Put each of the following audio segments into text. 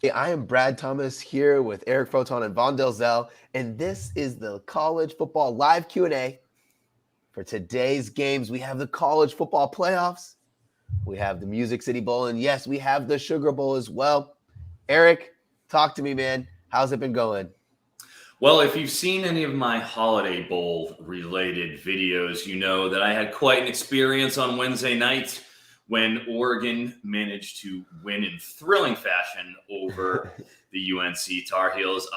Hey, I am Brad Thomas here with Eric Froton and Vaughn Dalzell, and this is the College Football Live Q&A. For today's games, we have the College Football Playoffs, we have the Music City Bowl, and yes, we have the Sugar Bowl as well. Eric, talk to me, man. How's it been going? Well, if you've seen any of my Holiday Bowl related videos, you know that I had quite an experience on Wednesday night when Oregon managed to win in thrilling fashion over the UNC Tar Heels.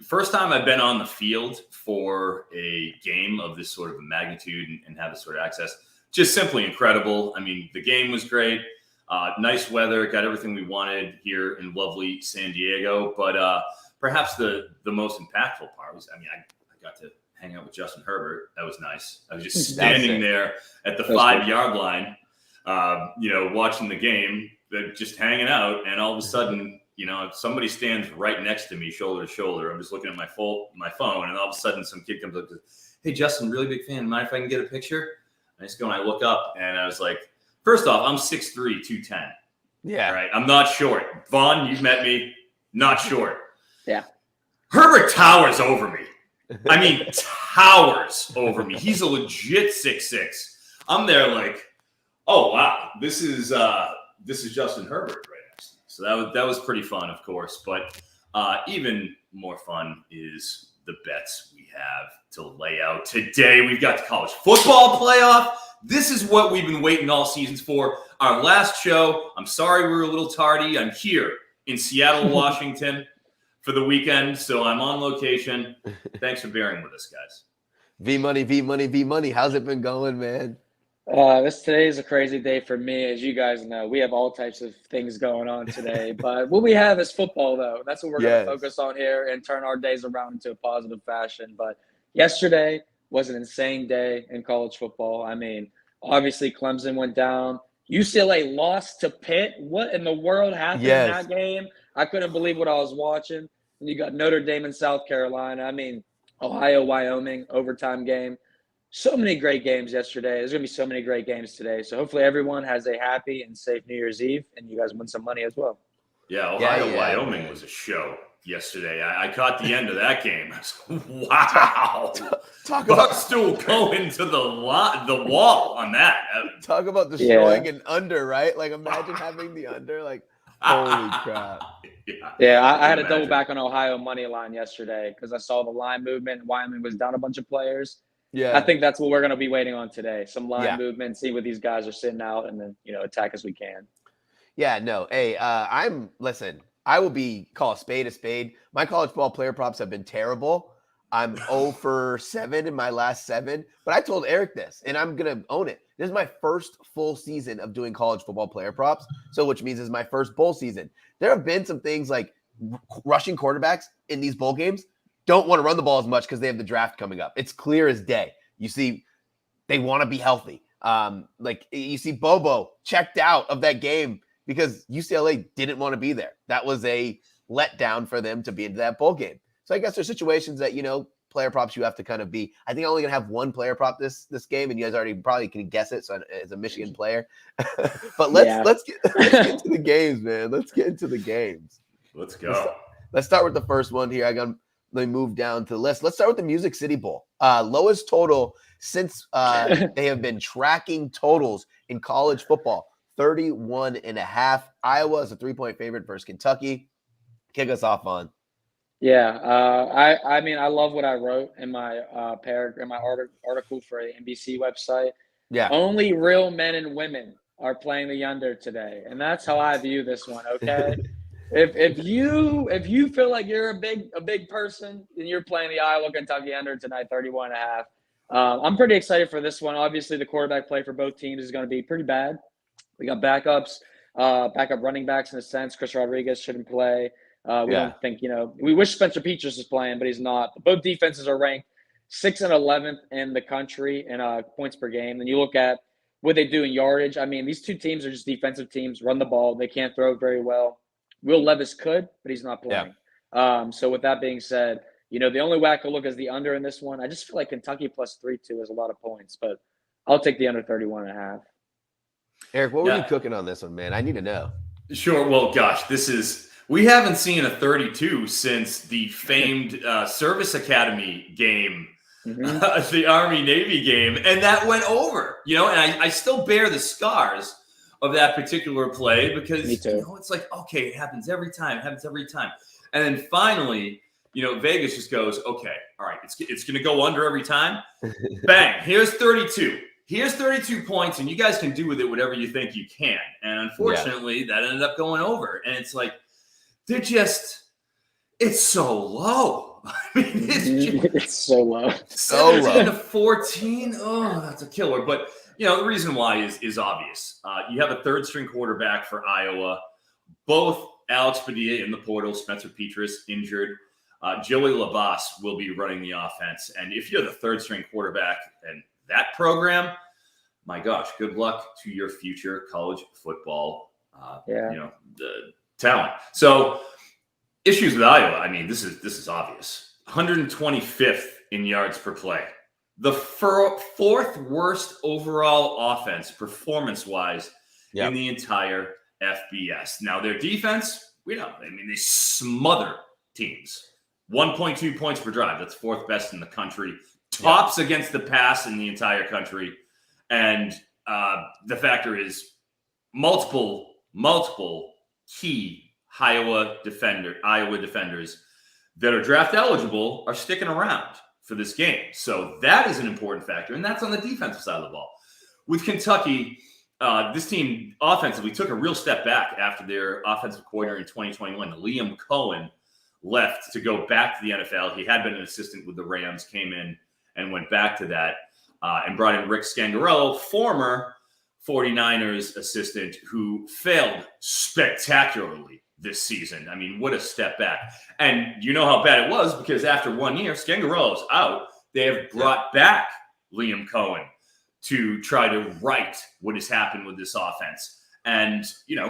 First time I've been on the field for a game of this sort of magnitude and have this sort of access. Just simply incredible. I mean, the game was great. Nice weather, got everything we wanted here in lovely San Diego. But perhaps the most impactful part was, I got to hang out with Justin Herbert. That was nice. I was just standing there at the 5-yard line, watching the game, just hanging out. And all of a sudden, somebody stands right next to me, shoulder to shoulder. I'm just looking at my phone, and all of a sudden some kid comes up and says, "Hey, Justin, really big fan. Mind if I can get a picture?" I just go and I look up, and I was like, first off, I'm 6'3", 210. Yeah. All right. I'm not short. Vaughn, you've met me. Not short. Yeah. Herbert towers over me. I mean, towers over me. He's a legit 6'6". I'm there like, oh wow, this is Justin Herbert right next to me. So that was pretty fun, of course. But even more fun is the bets we have to lay out today. We've got the college football playoff. This is what we've been waiting all seasons for. Our last show. I'm sorry we were a little tardy. I'm here in Seattle, Washington for the weekend, so I'm on location. Thanks for bearing with us, guys. V Money, V Money, V Money. How's it been going, man? Today is a crazy day for me. As you guys know, we have all types of things going on today. But what we have is football, though. That's what we're going to focus on here and turn our days around into a positive fashion. But yesterday was an insane day in college football. I mean, obviously Clemson went down. UCLA lost to Pitt. What in the world happened in that game? I couldn't believe what I was watching. And you got Notre Dame and South Carolina. I mean, Ohio, Wyoming, overtime game. So many great games yesterday. There's going to be so many great games today. So hopefully everyone has a happy and safe New Year's Eve, and you guys win some money as well. Yeah, Ohio, Wyoming was a show yesterday. I caught the end of that game. Wow. Talk about Barstool going to the wall on that. Talk about destroying an under, right? Like, imagine having the under. Like, holy crap. Yeah, I had to double back on Ohio money line yesterday because I saw the line movement. Wyoming was down a bunch of players. Yeah, I think that's what we're going to be waiting on today. Some line movement, see what these guys are sitting out, and then, attack as we can. Yeah, no. Hey, listen, I will call a spade a spade. My college football player props have been terrible. I'm 0 for 7 in my last 7. But I told Eric this, and I'm going to own it. This is my first full season of doing college football player props, which means it's my first bowl season. There have been some things like rushing quarterbacks in these bowl games don't want to run the ball as much because they have the draft coming up. It's clear as day. You see, they want to be healthy. Like you see Bobo checked out of that game because UCLA didn't want to be there. That was a letdown for them to be into that bowl game. So I guess there's situations that, player props you have to kind of be. I think I'm only going to have one player prop this game, and you guys already probably can guess it. So as a Michigan player. But let's get into the games, man. Let's get into the games. Let's go. Let's start with the first one here. Let me move down to the list. Let's start with the Music City Bowl. Lowest total since they have been tracking totals in college football, 31.5. Iowa is a 3-point favorite versus Kentucky. Kick us off on. Yeah, I mean, I love what I wrote in my article for the NBC website. Yeah, only real men and women are playing the under today, and that's how I view this one. Okay. If you feel like you're a big person and you're playing the Iowa Kentucky under tonight, 31.5. I'm pretty excited for this one. Obviously, the quarterback play for both teams is going to be pretty bad. We got backup running backs in a sense. Chris Rodriguez shouldn't play. We don't think, we wish Spencer Petras was playing, but he's not. Both defenses are ranked 6th and 11th in the country in points per game. And you look at what they do in yardage. I mean, these two teams are just defensive teams, run the ball. They can't throw very well. Will Levis could, but he's not playing. Yeah. So with that being said, the only way I could look is the under in this one. I just feel like Kentucky plus 3-2 is a lot of points, but I'll take the under 31.5. Eric, what were you cooking on this one, man? I need to know. Sure. Well, gosh, this is We haven't seen a 32 since the famed Service Academy game, the Army-Navy game, and that went over, and I still bear the scars of that particular play because, it's like, okay, it happens every time. And then finally, Vegas just goes, okay, all right, it's going to go under every time. Bang, here's 32. Here's 32 points, and you guys can do with it whatever you think you can. And unfortunately, that ended up going over. And it's like, it's so low. I mean, it's so low. 17 to 14. Oh, that's a killer. But, the reason why is obvious. You have a third-string quarterback for Iowa. Both Alex Padilla in the portal, Spencer Petras injured. Joey Labas will be running the offense. And if you're the third-string quarterback and that program, my gosh, good luck to your future college football, the talent. So issues with Iowa. I mean, this is obvious. 125th in yards per play. The fourth worst overall offense, performance-wise, in the entire FBS. Now, their defense, they smother teams. 1.2 points per drive. That's fourth best in the country. Tops against the pass in the entire country. And the factor is multiple key Iowa defenders that are draft eligible are sticking around for this game. So that is an important factor, and that's on the defensive side of the ball. With Kentucky, this team offensively took a real step back after their offensive coordinator in 2021, Liam Cohen, left to go back to the NFL. He had been an assistant with the Rams, came in and went back to that, and brought in Rick Scangarello, former 49ers assistant, who failed spectacularly this season. I mean, what a step back. And you know how bad it was because after 1 year, Scangarello's out. They have brought back Liam Cohen to try to right what has happened with this offense. And,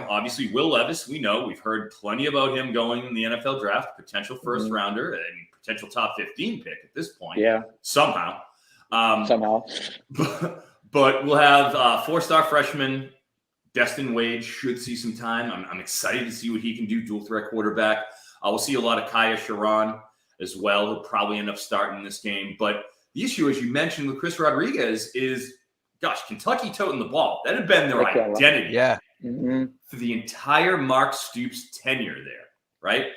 obviously Will Levis, we've heard plenty about him going in the NFL draft, potential first rounder and potential top 15 pick at this point. Yeah. Somehow. But we'll have four-star freshman Destin Wade should see some time. I'm excited to see what he can do, dual threat quarterback. We'll see a lot of Kaya Sharon as well, who'll probably end up starting this game. But the issue, as you mentioned with Chris Rodriguez, is, Kentucky toting the ball. That had been their identity for the entire Mark Stoops tenure there, right?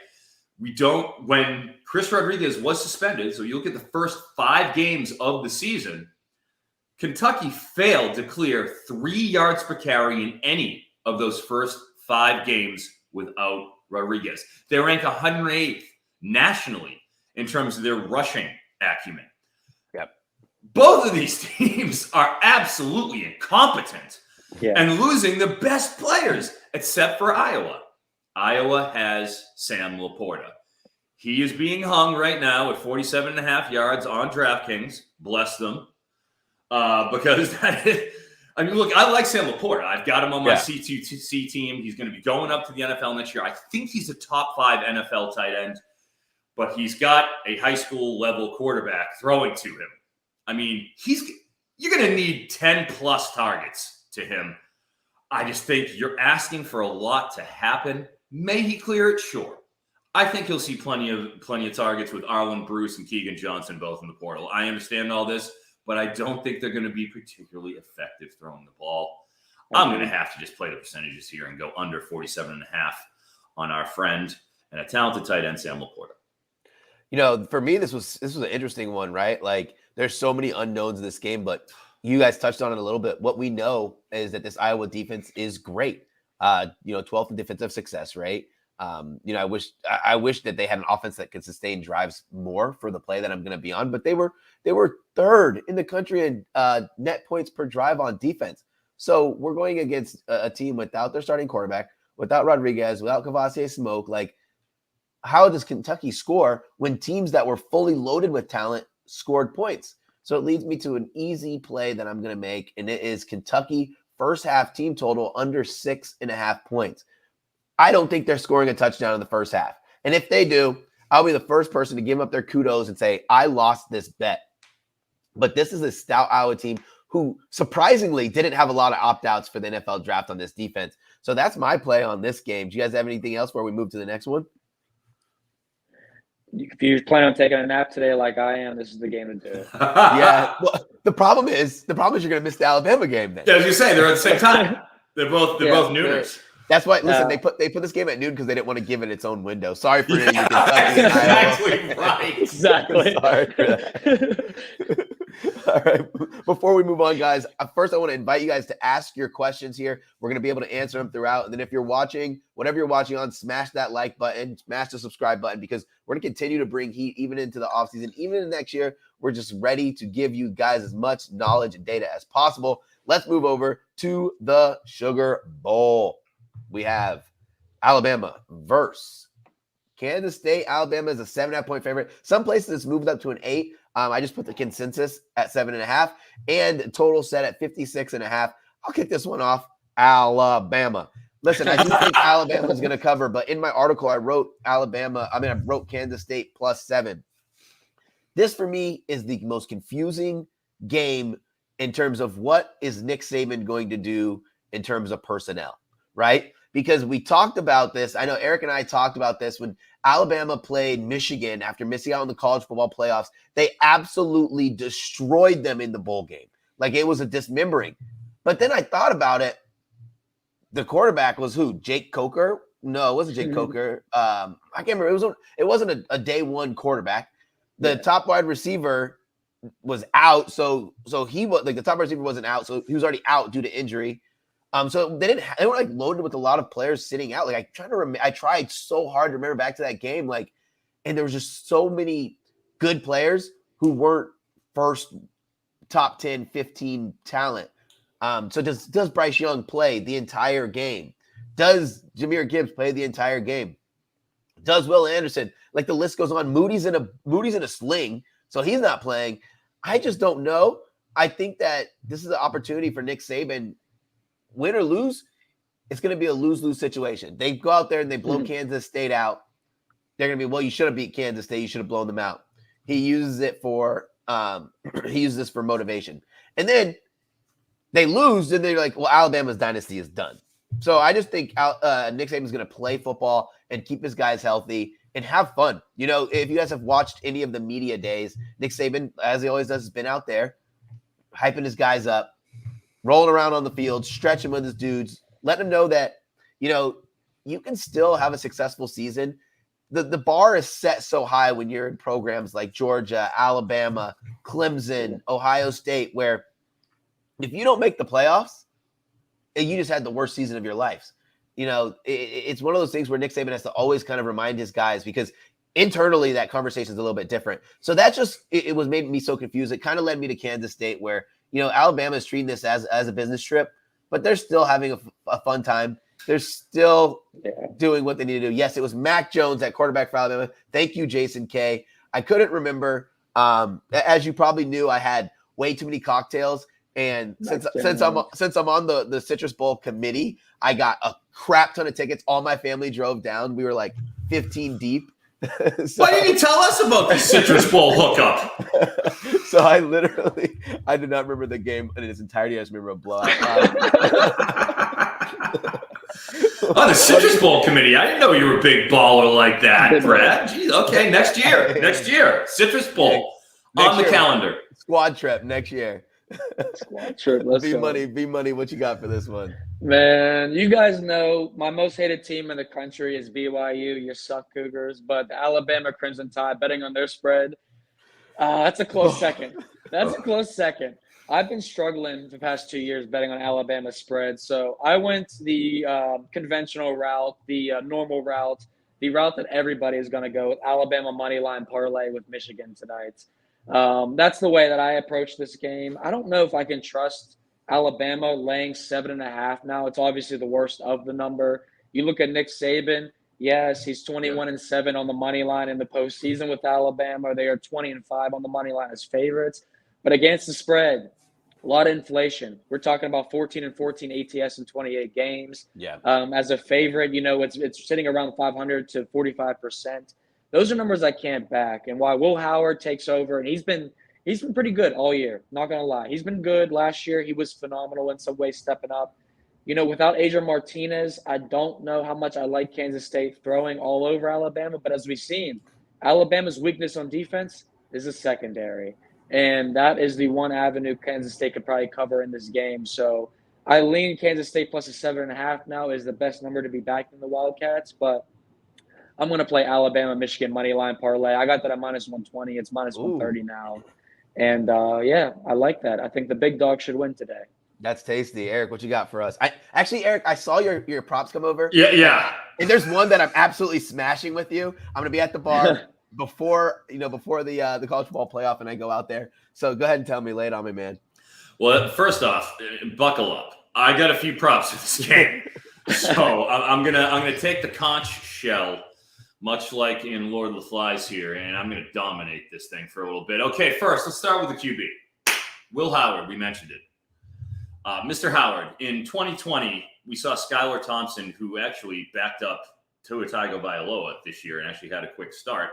When Chris Rodriguez was suspended, so you look at the first 5 games of the season, Kentucky failed to clear 3 yards per carry in any of those first 5 games without Rodriguez. They rank 108th nationally in terms of their rushing acumen. Yep. Both of these teams are absolutely incompetent and losing the best players, except for Iowa. Iowa has Sam Laporta. He is being hung right now at 47.5 yards on DraftKings. Bless them. Because look, I like Sam Laporta. I've got him on my C2C team. He's going to be going up to the NFL next year. I think he's a top 5 NFL tight end, but he's got a high school level quarterback throwing to him. I mean, you're going to need 10 plus targets to him. I just think you're asking for a lot to happen. May he clear it? Sure. I think he'll see plenty of targets with Arlen Bruce and Keegan Johnson both in the portal. I understand all this, but I don't think they're going to be particularly effective throwing the ball. I'm going to have to just play the percentages here and go under 47.5 on our friend and a talented tight end, Sam Laporta. For me, this was an interesting one, right? Like, there's so many unknowns in this game, but you guys touched on it a little bit. What we know is that this Iowa defense is great. 12th in defensive success rate. I wish that they had an offense that could sustain drives more for the play that I'm going to be on, but they were 3rd in the country in net points per drive on defense. So we're going against a team without their starting quarterback, without Rodriguez, without Kavasier Smoke. Like, how does Kentucky score when teams that were fully loaded with talent scored points? So it leads me to an easy play that I'm going to make, and it is Kentucky first half team total under 6.5 points. I don't think they're scoring a touchdown in the first half. And if they do, I'll be the first person to give up their kudos and say, I lost this bet. But this is a stout Iowa team who surprisingly didn't have a lot of opt-outs for the NFL draft on this defense. So that's my play on this game. Do you guys have anything else before we move to the next one? If you plan on taking a nap today like I am, this is the game to do it. Yeah. Well, the problem is you're going to miss the Alabama game then. Yeah, as you say, they're at the same time. They're both nooners. That's why. Listen, they put this game at noon because they didn't want to give it its own window. Sorry for any That's exactly right. Exactly. Sorry for that. All right. Before we move on, guys, first I want to invite you guys to ask your questions here. We're going to be able to answer them throughout. And then if you're watching, whatever you're watching on, smash that like button, smash the subscribe button, because we're going to continue to bring heat even into the offseason, even in next year. We're just ready to give you guys as much knowledge and data as possible. Let's move over to the Sugar Bowl. We have Alabama versus Kansas State. Alabama is a 7.5-point favorite. Some places it's moved up to an 8. I just put the consensus at 7.5 and total set at 56.5. I'll kick this one off. Alabama. Listen, I do think Alabama is going to cover, but in my article, I wrote I wrote Kansas State +7. This for me is the most confusing game in terms of what is Nick Saban going to do in terms of personnel, right? Because we talked about this. I know Eric and I talked about this when Alabama played Michigan after missing out on the college football playoffs. They absolutely destroyed them in the bowl game. Like it was a dismembering. But then I thought about it. The quarterback was who? Jake Coker? No, it wasn't Jake Coker. I can't remember. It wasn't a day one quarterback. The top wide receiver was out. So he was like the top wide receiver wasn't out. So he was already out due to injury. So they were like loaded with a lot of players sitting out. Like I tried so hard to remember back to that game. Like, and there was just so many good players who weren't first top 10, 15 talent. So does Bryce Young play the entire game? Does Jahmyr Gibbs play the entire game? Does Will Anderson? Like the list goes on. Moody's in a sling, so he's not playing. I just don't know. I think that this is an opportunity for Nick Saban. Win or lose, it's going to be a lose-lose situation. They go out there and they blow Kansas State out. They're going to be, well, you should have beat Kansas State. You should have blown them out. He uses it for he uses this for motivation. And then they lose, and they're like, well, Alabama's dynasty is done. So I just think Nick Saban's going to play football and keep his guys healthy and have fun. You know, if you guys have watched any of the media days, Nick Saban, as he always does, has been out there hyping his guys up, rolling around on the field, stretching with his dudes, letting them know that, you know, you can still have a successful season. The bar is set so high when you're in programs like Georgia, Alabama, Clemson, Ohio State, where if you don't make the playoffs, you just had the worst season of your lives. You know, it's one of those things where Nick Saban has to always kind of remind his guys because internally that conversation is a little bit different. So that just, it was making me so confused. It kind of led me to Kansas State where, you know, Alabama is treating this as a business trip, but they're still having a fun time. They're still doing what they need to do. Yes, it was Mac Jones at quarterback for Alabama. Thank you, Jason K. I couldn't remember. As you probably knew, I had way too many cocktails. And since I'm on the Citrus Bowl committee, I got a crap ton of tickets. All my family drove down. We were like 15 deep. So, why didn't you tell us about the Citrus Bowl hookup? So I did not remember the game in its entirety. I just remember a blowout. Oh, the Citrus Bowl committee. I didn't know you were a big baller like that, Brad. Jeez, okay, next year. Citrus Bowl on the calendar. Squad trip next year. Squad trip. Let's be go. Be money. What you got for this one? Man, you guys know my most hated team in the country is BYU. You suck, Cougars. But the Alabama Crimson Tide, betting on their spread, that's a close second. That's a close second. I've been struggling the past 2 years betting on Alabama spread. So I went the conventional route, the normal route, the route that everybody is going to go with Alabama moneyline parlay with Michigan tonight. That's the way that I approach this game. I don't know if I can trust Alabama laying 7.5 now. It's obviously the worst of the number. You look at Nick Saban. Yes, he's 21-7 on the money line in the postseason with Alabama. They are 20-5 on the money line as favorites. But against the spread, a lot of inflation. We're talking about 14-14 ATS in 28 games. Yeah. As a favorite, you know, it's sitting around 500 to 45%. Those are numbers I can't back. And while Will Howard takes over, and he's been pretty good all year, not going to lie. He's been good. Last year, he was phenomenal in some ways, stepping up. without Adrian Martinez, I don't know how much I like Kansas State throwing all over Alabama. But as we've seen, Alabama's weakness on defense is a secondary. And that is the one avenue Kansas State could probably cover in this game. So I lean Kansas State plus a 7.5 now is the best number to be backed in the Wildcats. But I'm going to play Alabama, Michigan money line parlay. I got that at minus 120. It's minus Ooh. 130 now. And, yeah, I like that. I think the big dog should win today. That's tasty. Eric, what you got for us? Eric, I saw your props come over. Yeah. And there's one that I'm absolutely smashing with you. I'm gonna be at the bar before the college football playoff, and I go out there. So go ahead and tell me, lay it on me, man. Well, first off, buckle up. I got a few props for this game, so I'm gonna take the conch shell, much like in Lord of the Flies here, and I'm gonna dominate this thing for a little bit. Okay, first let's start with the QB, Will Howard. We mentioned it. Mr. Howard, in 2020, we saw Skylar Thompson, who actually backed up Tua Tagovailoa this year and actually had a quick start.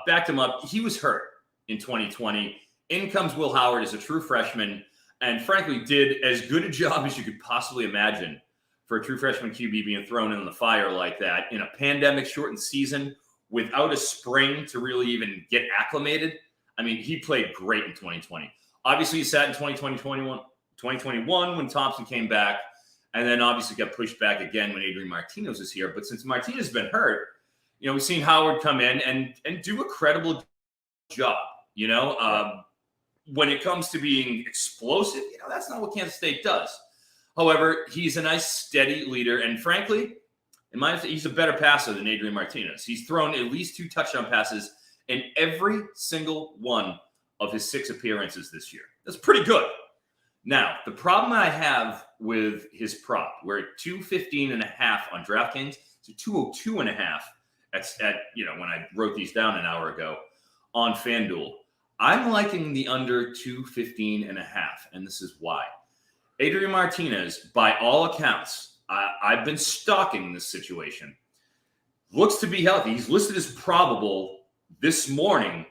Backed him up. He was hurt in 2020. In comes Will Howard as a true freshman and frankly did as good a job as you could possibly imagine for a true freshman QB being thrown in the fire like that in a pandemic-shortened season without a spring to really even get acclimated. I mean, he played great in 2020. Obviously, he sat in 2021 when Thompson came back, and then obviously got pushed back again when Adrian Martinez was here. But since Martinez has been hurt, we've seen Howard come in and do a credible job. When it comes to being explosive, that's not what Kansas State does. However, he's a nice, steady leader, and frankly, in my opinion, he's a better passer than Adrian Martinez. He's thrown at least 2 touchdown passes in every single one of his 6 appearances this year. That's pretty good. Now, the problem I have with his prop, we're at 215.5 on DraftKings to 202.5 at when I wrote these down an hour ago on FanDuel. I'm liking the under 215.5, and this is why. Adrian Martinez, by all accounts, I've been stalking this situation, looks to be healthy. He's listed as probable this morning,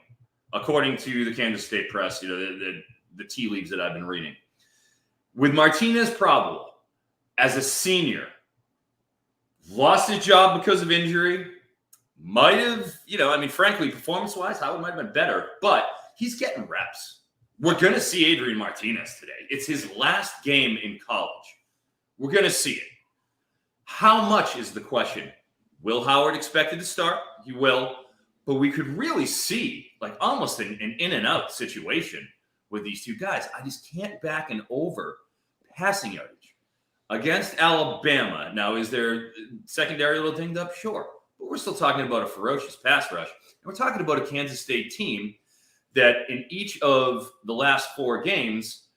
according to the Kansas State press, the tea leaves that I've been reading. With Martinez probable, as a senior, lost his job because of injury, might have, frankly, performance-wise, Howard might have been better, but he's getting reps. We're going to see Adrian Martinez today. It's his last game in college. We're going to see it. How much is the question? Will Howard expected to start? He will. But we could really see almost an in-and-out situation with these two guys. I just can't back an over passing yardage against Alabama. Now, is their secondary a little dinged up? Sure. But we're still talking about a ferocious pass rush. And we're talking about a Kansas State team that in each of the last 4 games,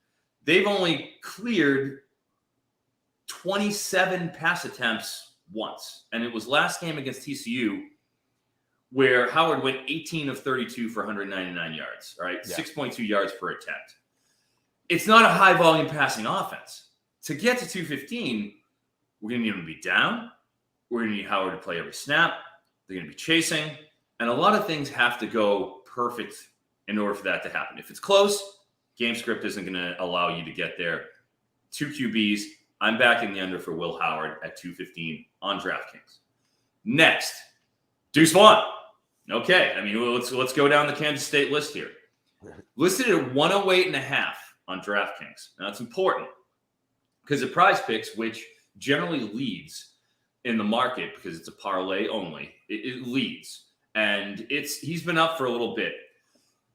they've only cleared 27 pass attempts once. And it was last game against TCU where Howard went 18 of 32 for 199 yards, all right? Yeah. 6.2 yards per attempt. It's not a high-volume passing offense. To get to 215, we're going to need him to be down. We're going to need Howard to play every snap. They're going to be chasing. And a lot of things have to go perfect in order for that to happen. If it's close, game script isn't going to allow you to get there. 2 QBs. I'm backing the under for Will Howard at 215 on DraftKings. Next, Deuce Vaughn. Okay, let's go down the Kansas State list here. Listed at 108.5 on DraftKings. Now, that's important because at Prize Picks, which generally leads in the market because it's a parlay only, it leads. And he's been up for a little bit.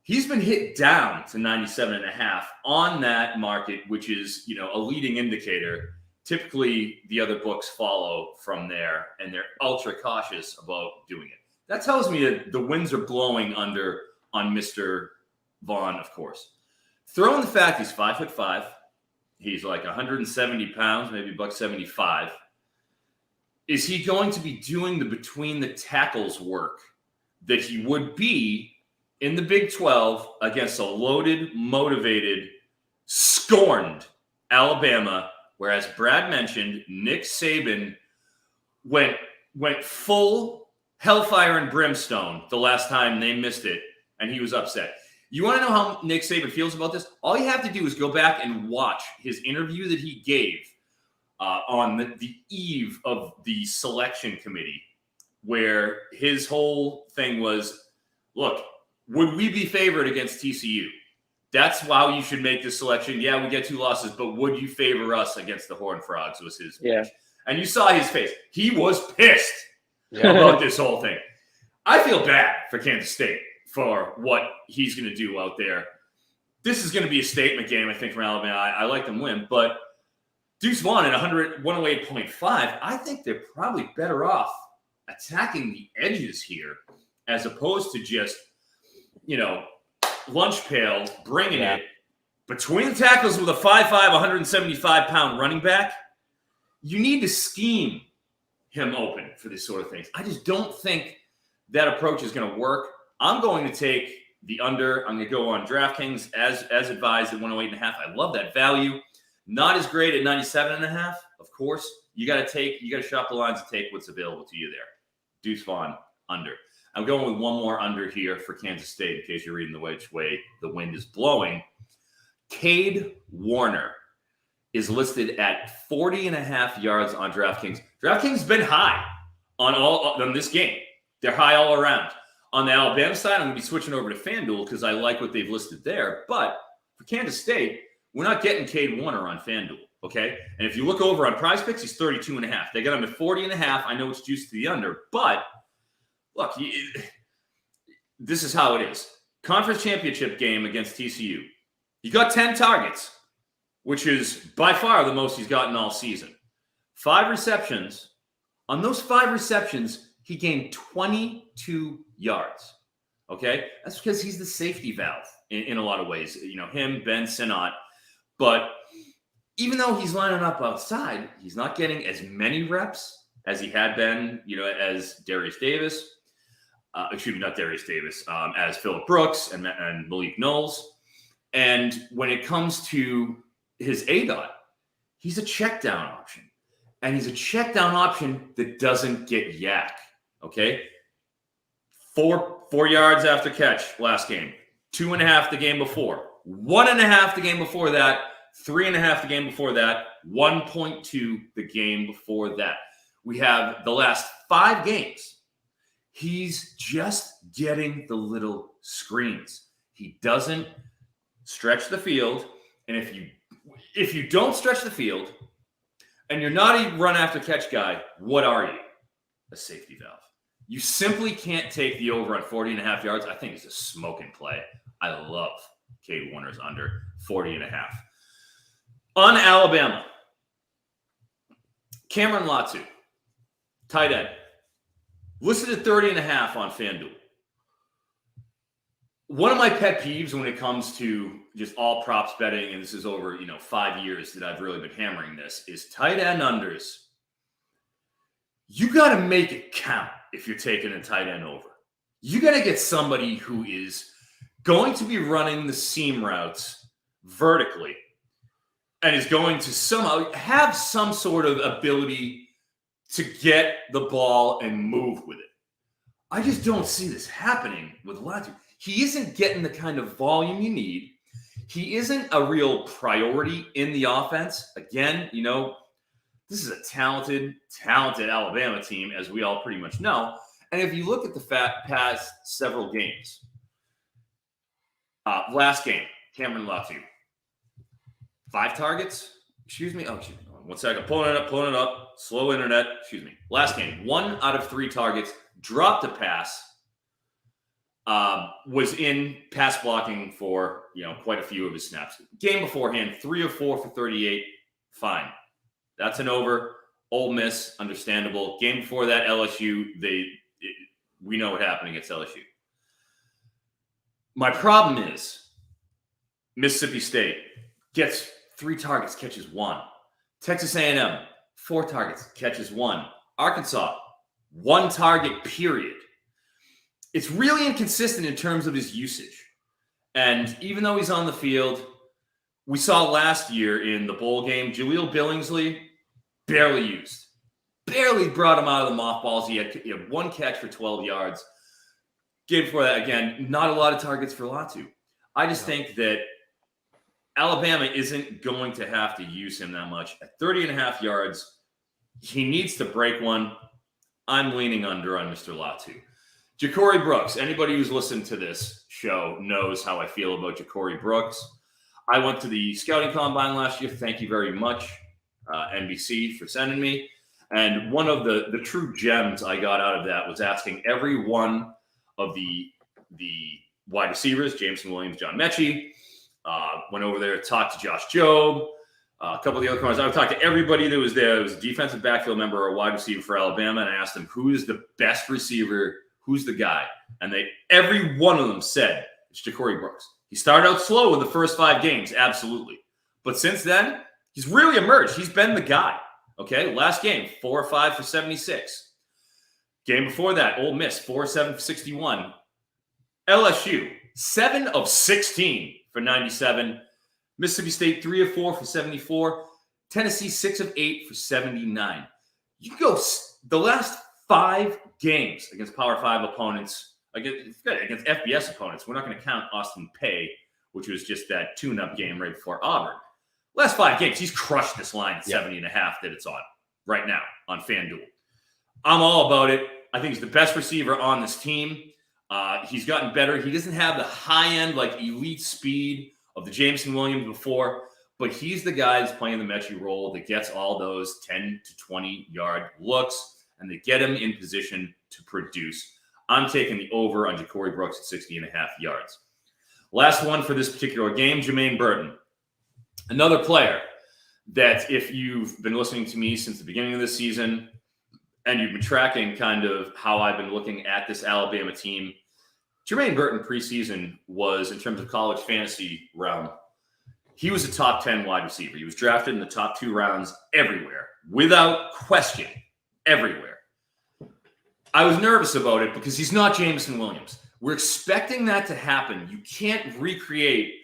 He's been hit down to 97.5 on that market, which is, a leading indicator. Typically, the other books follow from there, and they're ultra cautious about doing it. That tells me that the winds are blowing under on Mr. Vaughn, of course. Throw in the fact he's 5'5". He's like 170 pounds, maybe $175. Is he going to be doing the between the tackles work that he would be in the Big 12 against a loaded, motivated, scorned Alabama, whereas Brad mentioned Nick Saban went full hellfire and brimstone the last time they missed it, and he was upset. You want to know how Nick Saban feels about this? All you have to do is go back and watch his interview that he gave on the eve of the selection committee, where his whole thing was, look, would we be favored against TCU? That's how you should make this selection. Yeah, we get 2 losses, but would you favor us against the Horned Frogs was his pitch. And you saw his face. He was pissed about this whole thing. I feel bad for Kansas State for what he's going to do out there. This is going to be a statement game, I think, from Alabama. I like them win, but Deuce Vaughn at 108.5, I think they're probably better off attacking the edges here as opposed to just, lunch pail, bringing it between the tackles with a 5'5", 175-pound running back. You need to scheme him open for this sort of things. I just don't think that approach is going to work. I'm going to take the under. I'm going to go on DraftKings as advised at 108.5. I love that value. Not as great at 97.5. Of course, you got to shop the lines and take what's available to you there. Deuce Vaughn under. I'm going with one more under here for Kansas State in case you're reading which way the wind is blowing. Cade Warner is listed at 40.5 yards on DraftKings. DraftKings has been high on this game. They're high all around. On the Alabama side, I'm going to be switching over to FanDuel because I like what they've listed there. But for Kansas State, we're not getting Cade Warner on FanDuel, okay? And if you look over on Prize Picks, he's 32.5. They got him at 40.5. I know it's juiced to the under, but look, this is how it is. Conference championship game against TCU. He got 10 targets, which is by far the most he's gotten all season. 5 receptions. On those 5 receptions, he gained 22 yards. Okay? That's because he's the safety valve in a lot of ways. Him, Ben Sinnott. But even though he's lining up outside, he's not getting as many reps as he had been, as Darius Davis. Not Darius Davis, as Phillip Brooks and Malik Knowles. And when it comes to his ADOT, he's a check down option. And he's a check down option that doesn't get yak. Okay? 4 yards after catch last game. 2.5 the game before. 1.5 the game before that. 3.5 the game before that. 1.2 the game before that. We have the last 5 games. He's just getting the little screens. He doesn't stretch the field. And if you don't stretch the field and you're not a run after catch guy, what are you? A safety valve. You simply can't take the over on 40.5 yards. I think it's a smoking play. I love Cade Warner's under 40.5. On Alabama, Cameron Latu, tight end, listed at 30.5 on FanDuel. One of my pet peeves when it comes to just all props betting, and this is over 5 years that I've really been hammering this, is tight end unders. You got to make it count if you're taking a tight end over. You got to get somebody who is going to be running the seam routes vertically and is going to somehow have some sort of ability to get the ball and move with it. I just don't see this happening with Latu. He isn't getting the kind of volume you need. He isn't a real priority in the offense. Again, this is a talented Alabama team, as we all pretty much know. And if you look at the past several games, last game, Cameron Latu, 5 targets. Excuse me. Oh, excuse me. 1 second. Pulling it up. Slow internet. Excuse me. Last game, 1 out of 3 targets. Dropped a pass. Was in pass blocking for quite a few of his snaps. Game beforehand, 3 of 4 for 38. Fine. That's an over. Ole Miss, understandable. Game before that, LSU, we know what happened against LSU. My problem is Mississippi State gets 3 targets, catches 1. Texas A&M, 4 targets, catches 1. Arkansas, 1 target, period. It's really inconsistent in terms of his usage. And even though he's on the field, we saw last year in the bowl game, Jaleel Billingsley, barely used. Barely brought him out of the mothballs. He had 1 catch for 12 yards. Game before that, again, not a lot of targets for Latu. I just think that Alabama isn't going to have to use him that much. At 30.5 yards, he needs to break one. I'm leaning under on Mr. Latu. Ja'Cory Brooks. Anybody who's listened to this show knows how I feel about Ja'Cory Brooks. I went to the scouting combine last year. Thank you very much, NBC, for sending me. And one of the true gems I got out of that was asking every one of the wide receivers, Jameson Williams, John Mechie, went over there, talked to Josh Jobe, a couple of the other corners. I talked to everybody that was there. It was a defensive backfield member or a wide receiver for Alabama, and I asked them, who is the best receiver? Who's the guy? And every one of them said, it's Ja'Cory Brooks. He started out slow in the first 5 games, absolutely. But since then, he's really emerged. He's been the guy. Okay, last game, 4 or 5 for 76. Game before that, Ole Miss, 4 or 7 for 61. LSU, 7 of 16 for 97. Mississippi State, 3 of 4 for 74. Tennessee, 6 of 8 for 79. You can go the last 5 games against Power 5 opponents, against FBS opponents. We're not going to count Austin Peay, which was just that tune-up game right before Auburn. Last 5 games, he's crushed this line at 70.5 that it's on right now on FanDuel. I'm all about it. I think he's the best receiver on this team. He's gotten better. He doesn't have the high-end, like, elite speed of the Jameson Williams before, but he's the guy that's playing the Mechie role that gets all those 10 to 20-yard looks, and they get him in position to produce. I'm taking the over on Ja'Cory Brooks at 60.5 yards. Last one for this particular game, Jermaine Burton. Another player that, if you've been listening to me since the beginning of this season and you've been tracking kind of how I've been looking at this Alabama team, Jermaine Burton preseason was, in terms of college fantasy realm, he was a top 10 wide receiver. He was drafted in the top 2 rounds everywhere, without question, everywhere. I was nervous about it because he's not Jameson Williams. We're expecting that to happen. You can't recreate.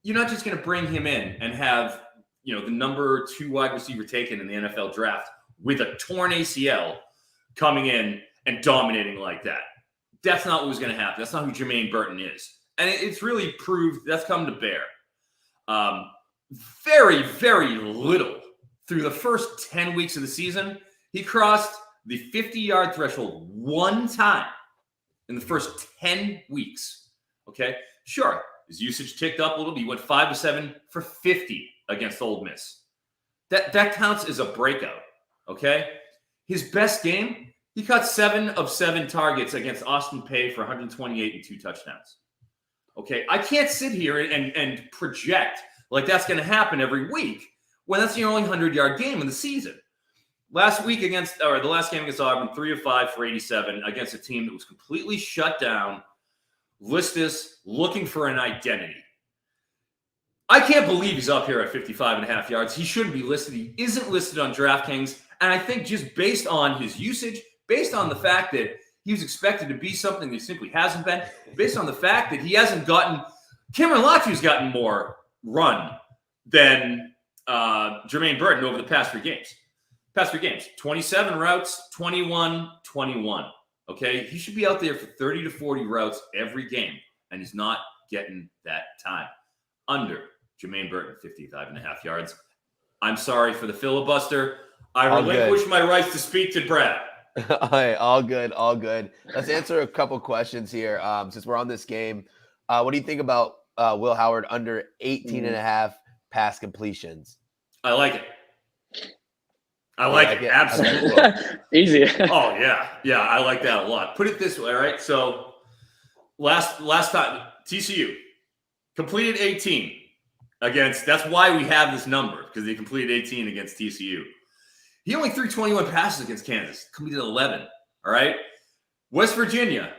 You're not just going to bring him in and have, the number 2 wide receiver taken in the NFL draft with a torn ACL coming in and dominating like that. That's not what was going to happen. That's not who Jermaine Burton is. And it's really proved that's come to bear. Very, very little through the first 10 weeks of the season. He crossed the 50-yard threshold 1 time in the first 10 weeks. Okay? Sure. His usage ticked up a little bit. He went 5 of 7 for 50 against Ole Miss. That counts as a breakout, okay? His best game, he caught 7 of 7 targets against Austin Peay for 128 and 2 touchdowns. Okay, I can't sit here and project like that's going to happen every week when that's the only 100-yard game in the season. The last game against Auburn, 3 of 5 for 87 against a team that was completely shut down, listless, looking for an identity. I can't believe he's up here at 55.5 yards. He shouldn't be listed. He isn't listed on DraftKings. And I think just based on his usage, based on the fact that he was expected to be something that he simply hasn't been, based on the fact that he hasn't gotten – Cameron Latu's gotten more run than Jermaine Burton over the past 3 games. 27 routes, 21. Okay, he should be out there for 30 to 40 routes every game, and he's not getting that time. Under Jermaine Burton, 55.5 yards. I'm sorry for the filibuster. I relinquish my rights to speak to Brad. All right, all good. Let's answer a couple questions here. Since we're on this game, what do you think about Will Howard under 18.5 pass completions? I like it. Absolutely. Easy. Oh, yeah. Yeah, I like that a lot. Put it this way, all right? So last time, TCU completed 18 against – that's why we have this number, because they completed 18 against TCU. He only threw 21 passes against Kansas, completed 11, all right? West Virginia,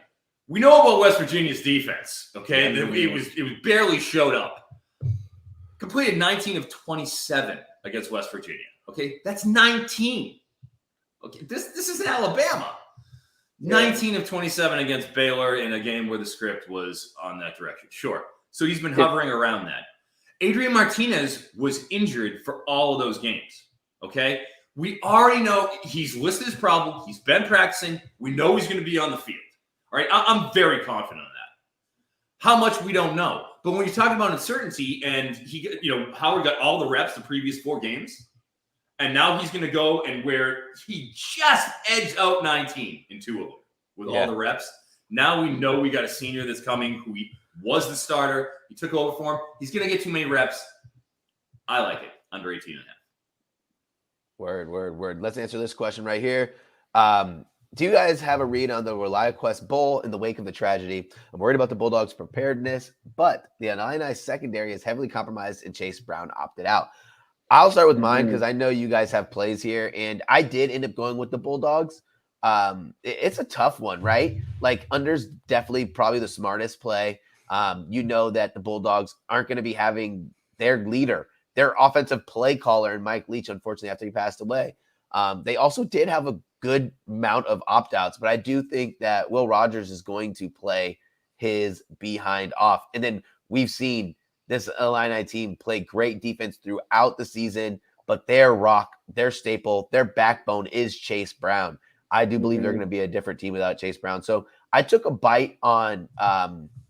we know about West Virginia's defense, okay? Yeah, it was barely showed up. Completed 19 of 27 against West Virginia. Okay, that's 19. Okay, this is Alabama. 19 of 27 against Baylor in a game where the script was on that direction. Sure. So he's been hovering around that. Adrian Martinez was injured for all of those games. Okay, we already know he's listed as probable. He's been practicing. We know he's going to be on the field. All right, I'm very confident of that. How much we don't know. But when you're talking about uncertainty, and Howard got all the reps the previous 4 games, and now he's going to go and where he just edged out 19 in 2 of them with all the reps. Now we know we got a senior that's coming who was the starter. He took over for him. He's going to get too many reps. I like it. Under 18 and a half. Word. Let's answer this question right here. Do you guys have a read on the ReliaQuest Bowl in the wake of the tragedy? I'm worried about the Bulldogs' preparedness, but the Illini secondary is heavily compromised and Chase Brown opted out. I'll start with mine because I know you guys have plays here, and I did end up going with the Bulldogs. It's a tough one, right? Like, under's definitely probably the smartest play. You know that the Bulldogs aren't going to be having their leader, their offensive play caller, and Mike Leach, unfortunately, after he passed away. They also did have a good amount of opt-outs, but I do think that Will Rogers is going to play his behind off. And then we've seen this Illini team play great defense throughout the season, but their rock, their staple, their backbone is Chase Brown. I do believe they're going to be a different team without Chase Brown. So I took a bite on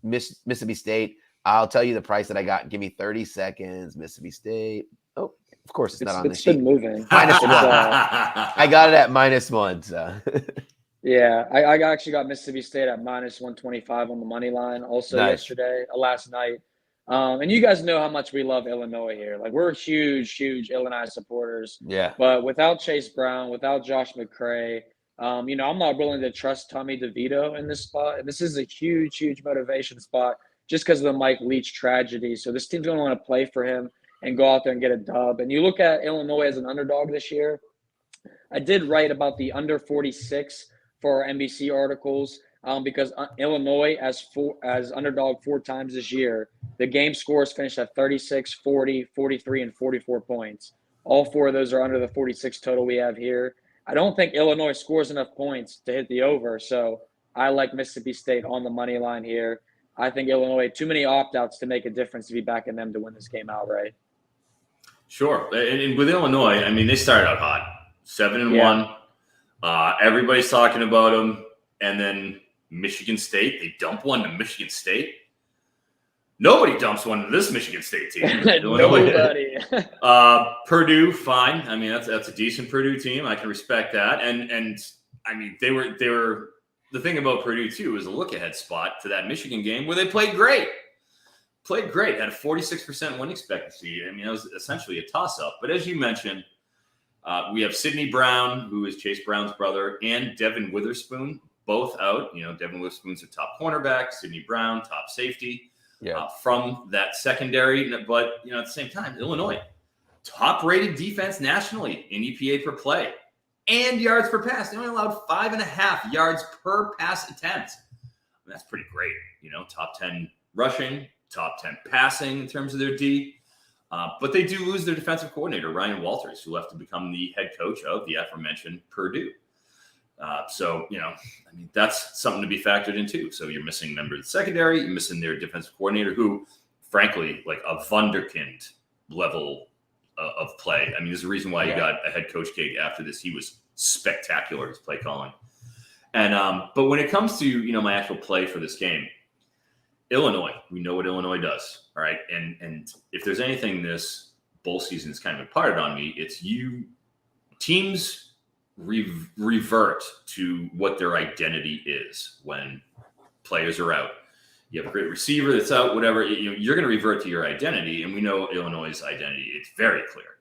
Mississippi State. I'll tell you the price that I got. Give me 30 seconds. Mississippi State. Oh, of course it's not on the sheet. It's been moving. -1. I got it at -1. So. Yeah, I actually got Mississippi State at -125 on the money line also yesterday, last night. And you guys know how much we love Illinois here. Like, we're huge Illinois supporters. Yeah. But without Chase Brown, without Josh McCray, I'm not willing to trust Tommy DeVito in this spot. And this is a huge motivation spot just because of the Mike Leach tragedy. So this team's going to want to play for him and go out there and get a dub. And you look at Illinois as an underdog this year. I did write about the under 46 for our NBC articles because Illinois as underdog 4 times this year, the game scores finished at 36, 40, 43, and 44 points. All 4 of those are under the 46 total we have here. I don't think Illinois scores enough points to hit the over, so I like Mississippi State on the money line here. I think Illinois, too many opt-outs to make a difference to be backing them to win this game outright. Sure. And with Illinois, I mean, they started out hot. 7-1. Everybody's talking about them. And then Michigan State, they dump one to Michigan State. Nobody dumps one to this Michigan State team. Nobody. Purdue, fine. I mean, that's a decent Purdue team. I can respect that. And I mean, they were the thing about Purdue too was a look-ahead spot to that Michigan game where they played great. Had a 46% win expectancy. I mean, it was essentially a toss-up. But as you mentioned, we have Sidney Brown, who is Chase Brown's brother, and Devin Witherspoon, both out. Devin Witherspoon's a top cornerback, Sidney Brown, top safety from that secondary. But, at the same time, Illinois, top-rated defense nationally in EPA per play and yards per pass. They only allowed 5.5 yards per pass attempt. I mean, that's pretty great. Top 10 rushing, top 10 passing in terms of their D. But they do lose their defensive coordinator, Ryan Walters, who left to become the head coach of the aforementioned Purdue. So, I mean, that's something to be factored in too. So you're missing a member of the secondary, you're missing their defensive coordinator, who, frankly, like a wunderkind level of play. I mean, there's a reason why he got a head coach gig after this. He was spectacular, his play calling. And but when it comes to, my actual play for this game, Illinois, we know what Illinois does. All right. And if there's anything this bowl season is kind of imparted on me, it's teams revert to what their identity is when players are out. You have a great receiver that's out, whatever, you're going to revert to your identity. And we know Illinois' identity. It's very clear.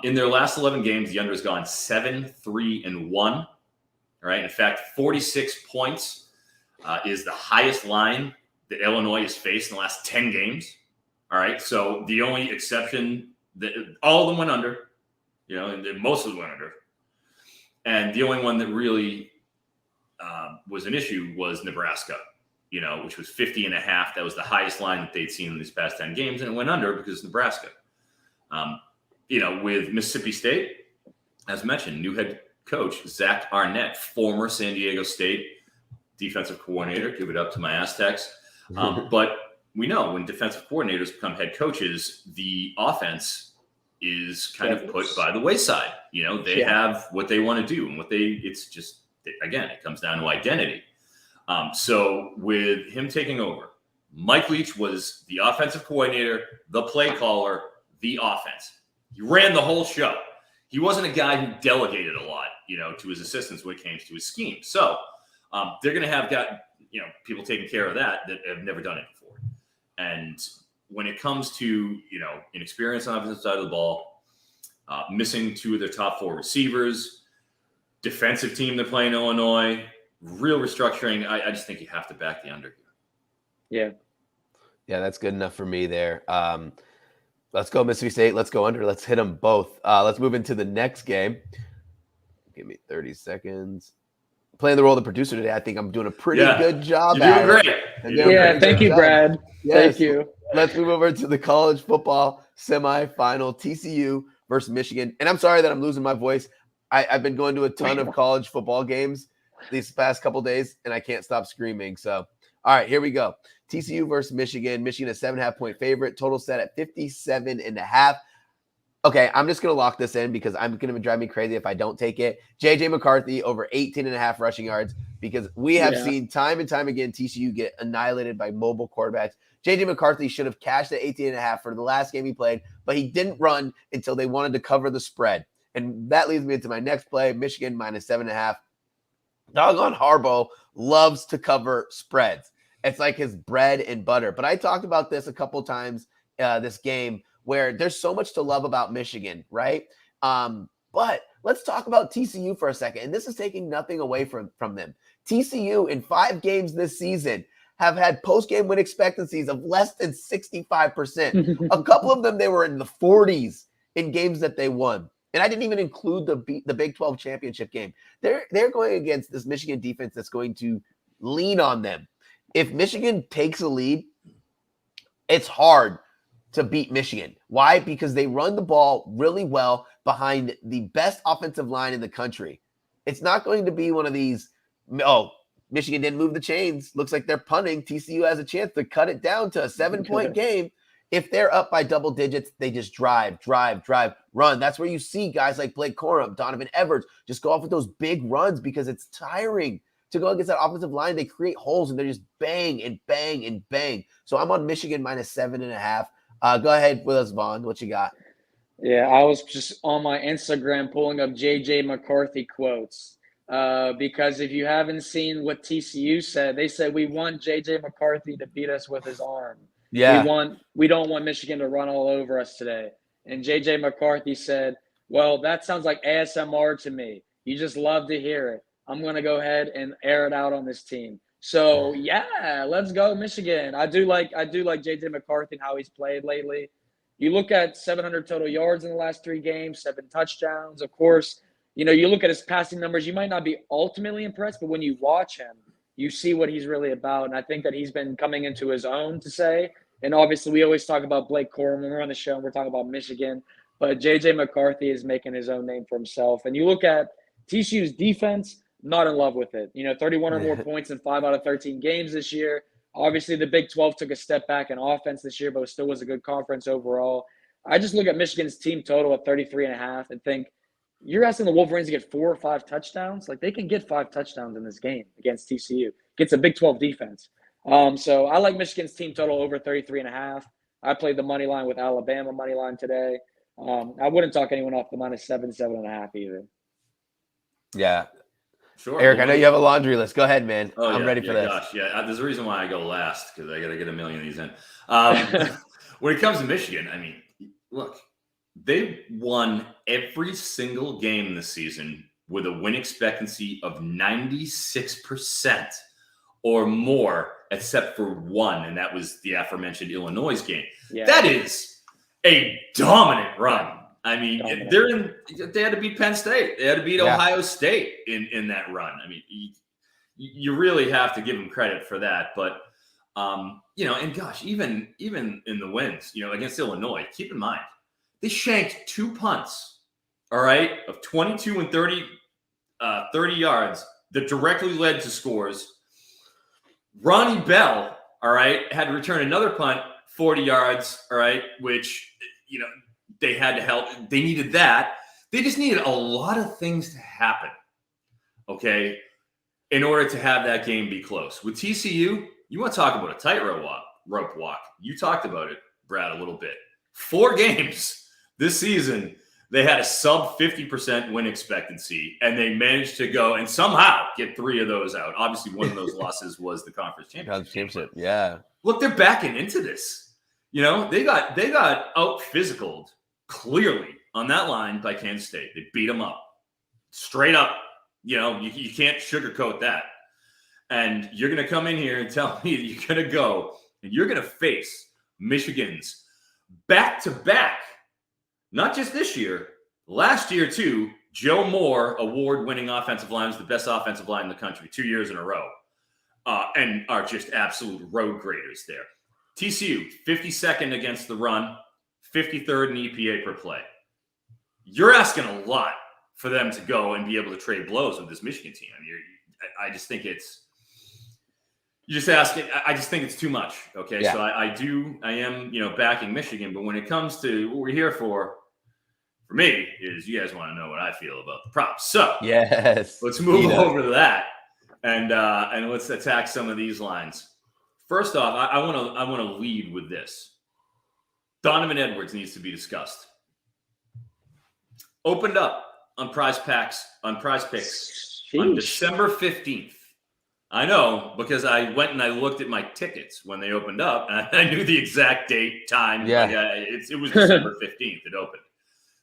In their last 11 games, the under has gone 7-3-1. All right. In fact, 46 points is the highest line that Illinois has faced in the last 10 games. All right. So the only exception that all of them went under, and most of them went under. And the only one that really was an issue was Nebraska, which was 50.5. That was the highest line that they'd seen in these past 10 games. And it went under because Nebraska, with Mississippi State, as mentioned, new head coach, Zach Arnett, former San Diego State defensive coordinator. Give it up to my Aztecs. But we know when defensive coordinators become head coaches, the offense is kind of put by the wayside. They have what they want to do, and it's just, again, it comes down to identity. So with him taking over, Mike Leach was the offensive coordinator, the play caller, the offense. He ran the whole show. He wasn't a guy who delegated a lot, to his assistants when it came to his scheme. So they're going to have people taking care of that have never done it before. And when it comes to, inexperience on the offensive side of the ball, missing 2 of their top 4 receivers, defensive team they're playing Illinois, real restructuring, I just think you have to back the under here. Yeah, that's good enough for me there. Let's go Mississippi State. Let's go under. Let's hit them both. Let's move into the next game. Give me 30 seconds. Playing the role of the producer today, I think I'm doing a pretty good job. You're doing great. Thank you, Brad. Yes. Thank you. Let's move over to the college football semifinal, TCU versus Michigan. And I'm sorry that I'm losing my voice. I've been going to a ton of college football games these past couple days, and I can't stop screaming. So, all right, here we go. TCU versus Michigan. Michigan a 7.5-point favorite. Total set at 57.5. Okay, I'm just going to lock this in because I'm going to drive me crazy if I don't take it. J.J. McCarthy over 18.5 rushing yards because we have seen time and time again TCU get annihilated by mobile quarterbacks. J.J. McCarthy should have cashed at 18.5 for the last game he played, but he didn't run until they wanted to cover the spread. And that leads me into my next play, Michigan minus 7.5. Doggone Harbaugh loves to cover spreads. It's like his bread and butter. But I talked about this a couple times this game where there's so much to love about Michigan, right? But let's talk about TCU for a second. And this is taking nothing away from them. TCU in 5 games this season have had post-game win expectancies of less than 65%. A couple of them, they were in the 40s in games that they won. And I didn't even include the Big 12 championship game. They're going against this Michigan defense that's going to lean on them. If Michigan takes a lead, it's hard to beat Michigan. Why? Because they run the ball really well behind the best offensive line in the country. It's not going to be one of these, Michigan didn't move the chains. Looks like they're punting. TCU has a chance to cut it down to a 7-point game. If they're up by double digits, they just drive, run. That's where you see guys like Blake Corum, Donovan Edwards just go off with those big runs because it's tiring to go against that offensive line. They create holes and they're just bang and bang and bang. So I'm on Michigan minus 7.5. Go ahead with us, Vaughn. What you got? Yeah, I was just on my Instagram pulling up J.J. McCarthy quotes because if you haven't seen what TCU said, they said we want J.J. McCarthy to beat us with his arm. Yeah. We don't want Michigan to run all over us today. And J.J. McCarthy said, well, that sounds like ASMR to me. You just love to hear it. I'm going to go ahead and air it out on this team. So, yeah, let's go Michigan. I do like J.J. McCarthy and how he's played lately. You look at 700 total yards in the last 3 games, 7 touchdowns. Of course, you look at his passing numbers. You might not be ultimately impressed, but when you watch him, you see what he's really about. And I think that he's been coming into his own to say. And obviously, we always talk about Blake Corum when we're on the show and we're talking about Michigan. But J.J. McCarthy is making his own name for himself. And you look at TCU's defense, not in love with it. 31 or more points in 5 out of 13 games this year. Obviously, the Big 12 took a step back in offense this year, but it still was a good conference overall. I just look at Michigan's team total at 33.5 and think, you're asking the Wolverines to get 4 or 5 touchdowns? Like, they can get 5 touchdowns in this game against TCU. Gets a Big 12 defense. So I like Michigan's team total over 33.5. I played the money line with Alabama money line today. I wouldn't talk anyone off the minus 7, 7.5 either. Yeah. Sure. Eric, I know you have a laundry list. Go ahead, man. I'm ready for this. Gosh, yeah. There's a reason why I go last because I got to get a million of these in. When it comes to Michigan, I mean, look, they won every single game this season with a win expectancy of 96% or more, except for one, and that was the aforementioned Illinois game. Yeah. That is a dominant run. I mean, they had to beat Penn State. They had to beat Ohio State in that run. I mean, you really have to give them credit for that. But, and gosh, even in the wins, against Illinois, keep in mind, they shanked 2 punts, all right, of 22 and 30 yards that directly led to scores. Ronnie Bell, all right, had to return another punt, 40 yards, all right, which, they had to help. They needed that. They just needed a lot of things to happen, okay, in order to have that game be close. With TCU, you want to talk about a tightrope walk. rope walk. You talked about it, Brad, a little bit. 4 games this season, they had a sub 50% win expectancy, and they managed to go and somehow get 3 of those out. Obviously, one of those losses was the conference championship. Yeah. Look, they're backing into this. You know, they got out physicaled clearly on that line by Kansas State. They beat them up straight up. You know, you can't sugarcoat that. And you're going to come in here and tell me that you're going to go and you're going to face Michigan's back-to-back, not just this year, last year too, Joe Moore, award-winning offensive line, was the best offensive line in the country 2 years in a row, and are just absolute road graders there. TCU, 52nd against the run, 53rd in EPA per play. You're asking a lot for them to go and be able to trade blows with this Michigan team. I mean, I just think it's – you just ask it. I just think it's too much. Okay, yeah. So I am, backing Michigan. But when it comes to what we're here for me, is you guys want to know what I feel about the props. So yes, let's move over to that and let's attack some of these lines. First off, I want to lead with this. Donovan Edwards needs to be discussed. Opened up on Prize Picks on December 15th. I know, because I went and I looked at my tickets when they opened up, and I knew the exact date, time. Yeah. It was December 15th it opened.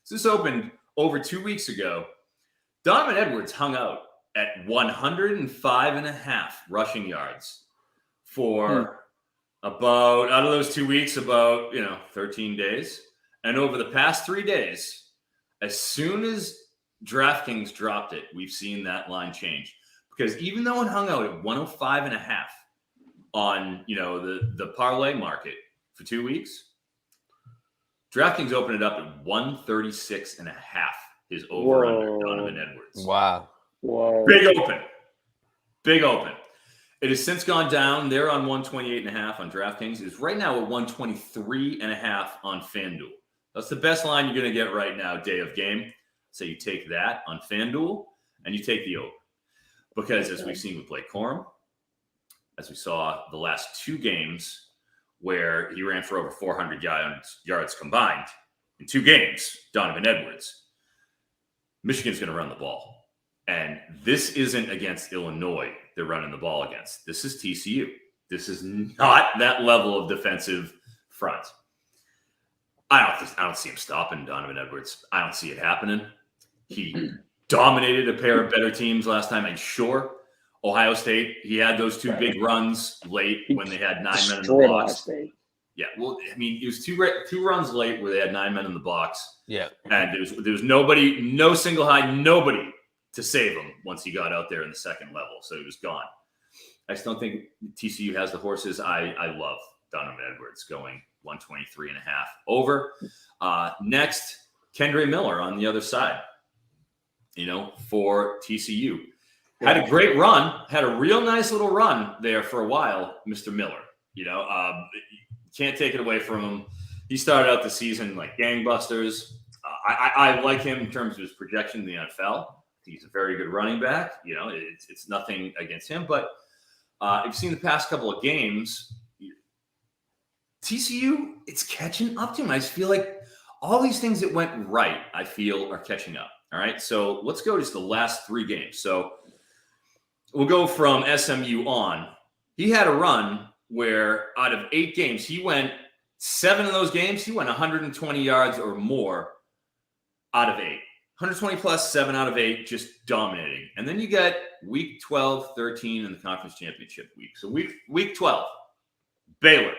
So this opened over 2 weeks ago. Donovan Edwards hung out at 105.5 rushing yards for about, out of those 2 weeks, about 13 days. And over the past 3 days, as soon as DraftKings dropped it, we've seen that line change. Because even though it hung out at 105.5 on, the parlay market for 2 weeks, DraftKings opened it up at 136.5, his over-under Donovan Edwards. Wow. Whoa. Big open. It has since gone down. They're on 128.5 on DraftKings. It's right now at 123.5 on FanDuel. That's the best line you're going to get right now, day of game. So you take that on FanDuel and you take the over. Because as we've seen with Blake Corum, as we saw the last 2 games where he ran for over 400 yards combined in 2 games, Donovan Edwards, Michigan's going to run the ball. And this isn't against Illinois they're running the ball against. This is TCU. This is not that level of defensive front. I don't see him stopping Donovan Edwards. I don't see it happening. He dominated a pair of better teams last time. And sure, Ohio State, he had those 2 big runs late when they had 9 men in the box. Yeah, well, I mean, it was 2 runs late where they had 9 men in the box. Yeah. And there was nobody, no single high, nobody to save him once he got out there in the second level. So he was gone. I just don't think TCU has the horses. I love Donovan Edwards going 123.5 over. Next, Kendre Miller on the other side, for TCU. Had a great run, had a real nice little run there for a while, Mr. Miller. Can't take it away from him. He started out the season like gangbusters. I like him in terms of his projection in the NFL. He's a very good running back. It's nothing against him. But if you've seen the past couple of games, TCU, it's catching up to him. I just feel like all these things that went right, I feel, are catching up. All right, so let's go to the last 3 games. So we'll go from SMU on. He had a run where out of 8 games, he went 7 of those games, he went 120 yards or more out of 8. 120 plus, 7 out of 8, just dominating. And then you get week 12, 13 in the conference championship week. So week 12, Baylor.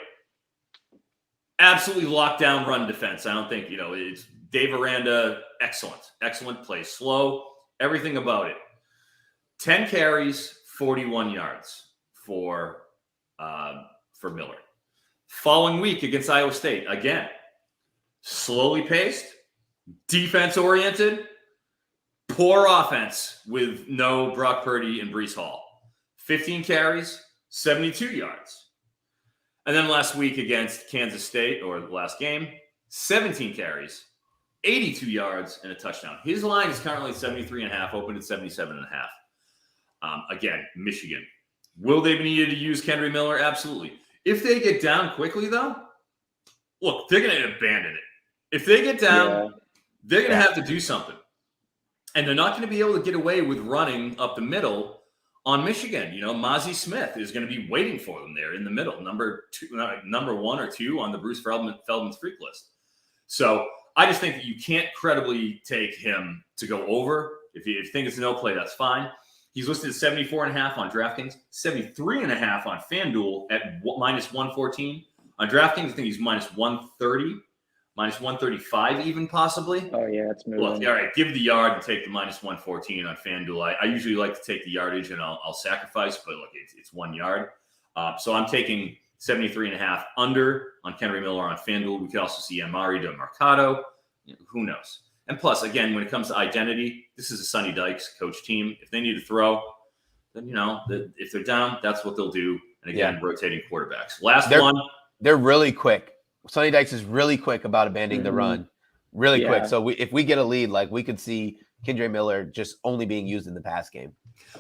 Absolutely locked down run defense. I don't think, it's Dave Aranda, excellent play. Slow, everything about it. 10 carries, 41 yards for Miller. Following week against Iowa State, again, slowly paced, defense-oriented, poor offense with no Brock Purdy and Breece Hall. 15 carries, 72 yards. And then last week against Kansas State, or the last game, 17 carries, 82 yards, and a touchdown. His line is currently 73.5, opened at 77.5. Again, Michigan. Will they be needed to use Kendre Miller? Absolutely. If they get down quickly, though, look, they're going to abandon it. If they get down, they're going to have to do something. And they're not going to be able to get away with running up the middle on Michigan. You know, Mozzie Smith is going to be waiting for them there in the middle, number 1 or 2 on the Bruce Feldman's freak list. So I just think that you can't credibly take him to go over. If you think it's a no play, that's fine. He's listed at 74.5 on DraftKings, 73.5 on FanDuel at -114. On DraftKings, I think he's -130, -135 even possibly. Oh, yeah, it's moving. Look, all right, give the yard and take the -114 on FanDuel. I usually like to take the yardage and I'll sacrifice, but look, it's 1 yard. So I'm taking 73.5 under on Henry Miller on FanDuel. We could also see Amari to Mercado. Who knows? And plus, again, when it comes to identity, this is a Sonny Dykes coach team. If they need to throw, then, if they're down, that's what they'll do. And again, rotating quarterbacks. They're really quick. Sonny Dykes is really quick about abandoning the run. Really quick. So if we get a lead, like we could see Kendre Miller just only being used in the pass game.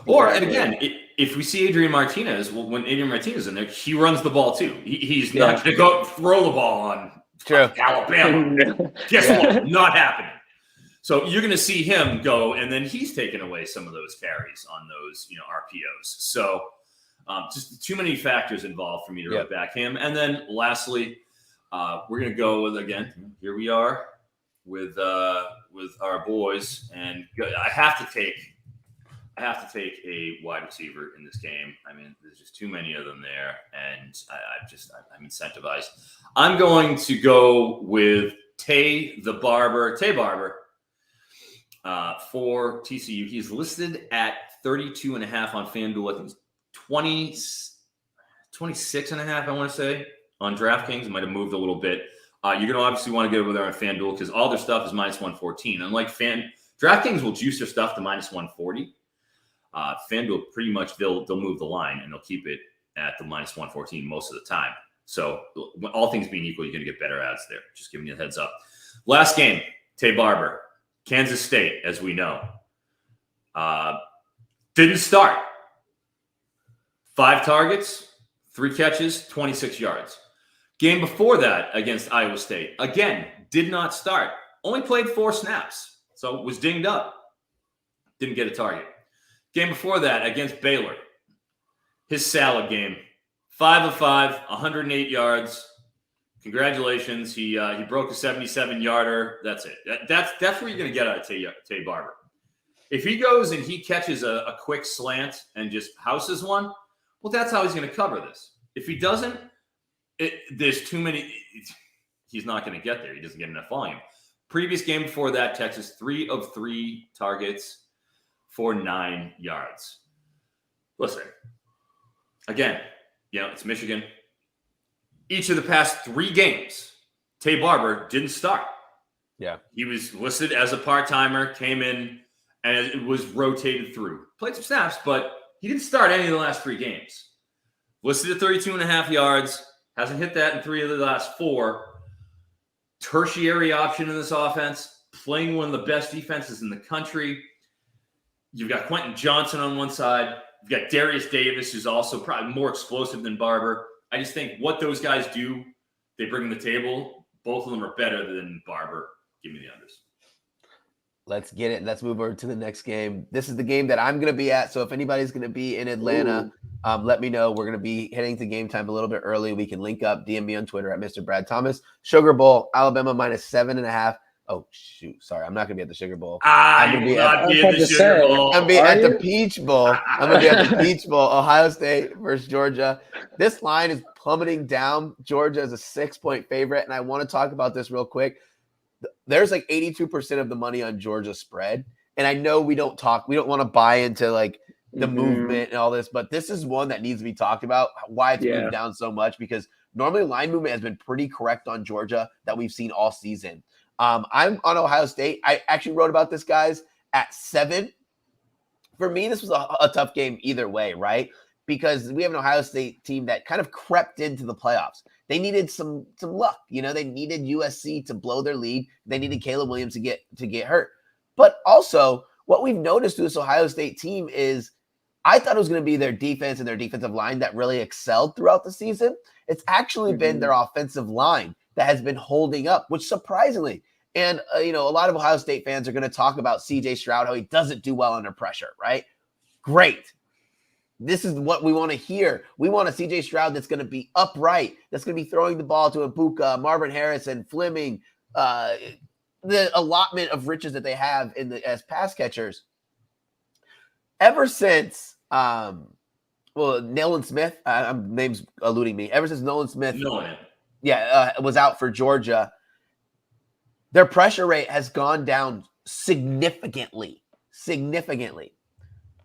And again, if we see Adrian Martinez, when Adrian Martinez is in there, he runs the ball too. He's not going to go throw the ball on Alabama. Guess what? Not happening. So you're going to see him go, and then he's taking away some of those carries on those, RPOs. So just too many factors involved for me to really back him. And then lastly, we're going to go with, again, here we are with our boys, and I have to take a wide receiver in this game. I mean, there's just too many of them there, and I'm incentivized. I'm going to go with Tay Barber. For TCU, he's listed at 32.5 on FanDuel. I think it's 26.5, I want to say, on DraftKings. It might have moved a little bit. You're going to obviously want to get over there on FanDuel because all their stuff is -114. Unlike DraftKings will juice their stuff to -140. FanDuel pretty much they'll move the line and they'll keep it at the -114 most of the time. So all things being equal, you're going to get better odds there. Just giving you a heads up. Last game, Tay Barber. Kansas State, as we know, didn't start. 5 targets, 3 catches, 26 yards. Game before that against Iowa State, again, did not start. Only played 4 snaps, so was dinged up. Didn't get a target. Game before that against Baylor, his salad game, 5 of 5, 108 yards. Congratulations. He broke a 77-yarder. That's it. That's where you're going to get out of Tay Barber. If he goes and he catches a quick slant and just houses one, well, that's how he's going to cover this. If he doesn't, there's too many. He's not going to get there. He doesn't get enough volume. Previous game before that, Texas, 3 of 3 targets for 9 yards. Listen, again, it's Michigan. Each of the past 3 games, Tay Barber didn't start. Yeah. He was listed as a part-timer, came in, and it was rotated through. Played some snaps, but he didn't start any of the last 3 games. Listed at 32.5 yards. Hasn't hit that in 3 of the last 4. Tertiary option in this offense. Playing one of the best defenses in the country. You've got Quentin Johnson on one side. You've got Darius Davis, who's also probably more explosive than Barber. I just think what those guys do, they bring to the table. Both of them are better than Barber. Give me the unders. Let's get it. Let's move over to the next game. This is the game that I'm going to be at. So if anybody's going to be in Atlanta, let me know. We're going to be heading to game time a little bit early. We can link up. DM me on Twitter at Mr. Brad Thomas. Sugar Bowl, Alabama -7.5. Oh, shoot. Sorry. I'm not going to be at the Sugar Bowl. I'm going to be at the Sugar Bowl. I'm going to be at the Peach Bowl. I'm going to be at the Peach Bowl. Ohio State versus Georgia. This line is plummeting down. Georgia is a 6-point favorite. And I want to talk about this real quick. There's like 82% of the money on Georgia spread. And I know we don't want to buy into like the movement and all this, but this is one that needs to be talked about, why it's moved down so much, because normally line movement has been pretty correct on Georgia that we've seen all season. I'm on Ohio State. I actually wrote about this, guys, at 7. For me, this was a tough game either way, right? Because we have an Ohio State team that kind of crept into the playoffs. They needed some luck. They needed USC to blow their lead. They needed Caleb Williams to get hurt. But also, what we've noticed to this Ohio State team is I thought it was going to be their defense and their defensive line that really excelled throughout the season. It's actually been their offensive line that has been holding up, which surprisingly, and a lot of Ohio State fans are going to talk about CJ Stroud, how he doesn't do well under pressure, right? Great. This is what we want to hear. We want a CJ Stroud that's going to be upright, that's going to be throwing the ball to Ibuka, Marvin Harrison, Fleming, the allotment of riches that they have as pass catchers. Ever since, Nolan Smith, name's eluding me. Ever since Nolan Smith, was out for Georgia, their pressure rate has gone down significantly,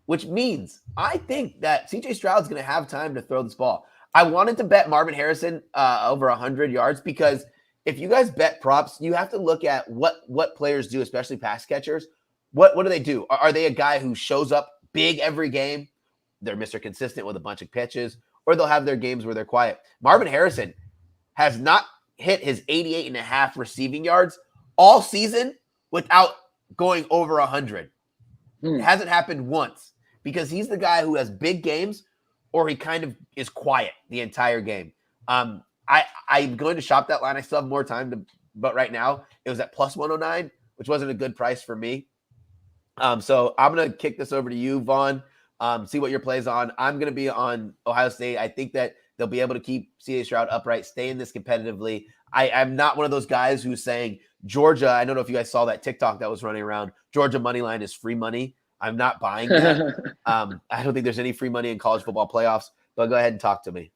which means I think that CJ Stroud's going to have time to throw this ball. I wanted to bet Marvin Harrison over 100 yards because if you guys bet props, you have to look at what players do, especially pass catchers. What do they do? Are they a guy who shows up big every game? They're Mr. Consistent with a bunch of pitches, or they'll have their games where they're quiet. Marvin Harrison has not hit his 88.5 receiving yards all season without going over 100. It hasn't happened once because he's the guy who has big games or he kind of is quiet the entire game. I'm going to shop that line. I still have more time but right now it was at plus 109, which wasn't a good price for me. So I'm going to kick this over to you, Vaughn. See what your play's on. I'm going to be on Ohio State. I think that they'll be able to keep CJ Stroud upright, stay in this competitively. I'm not one of those guys who's saying Georgia. I don't know if you guys saw that TikTok that was running around. Georgia money line is free money. I'm not buying that. I don't think there's any free money in college football playoffs, but go ahead and talk to me.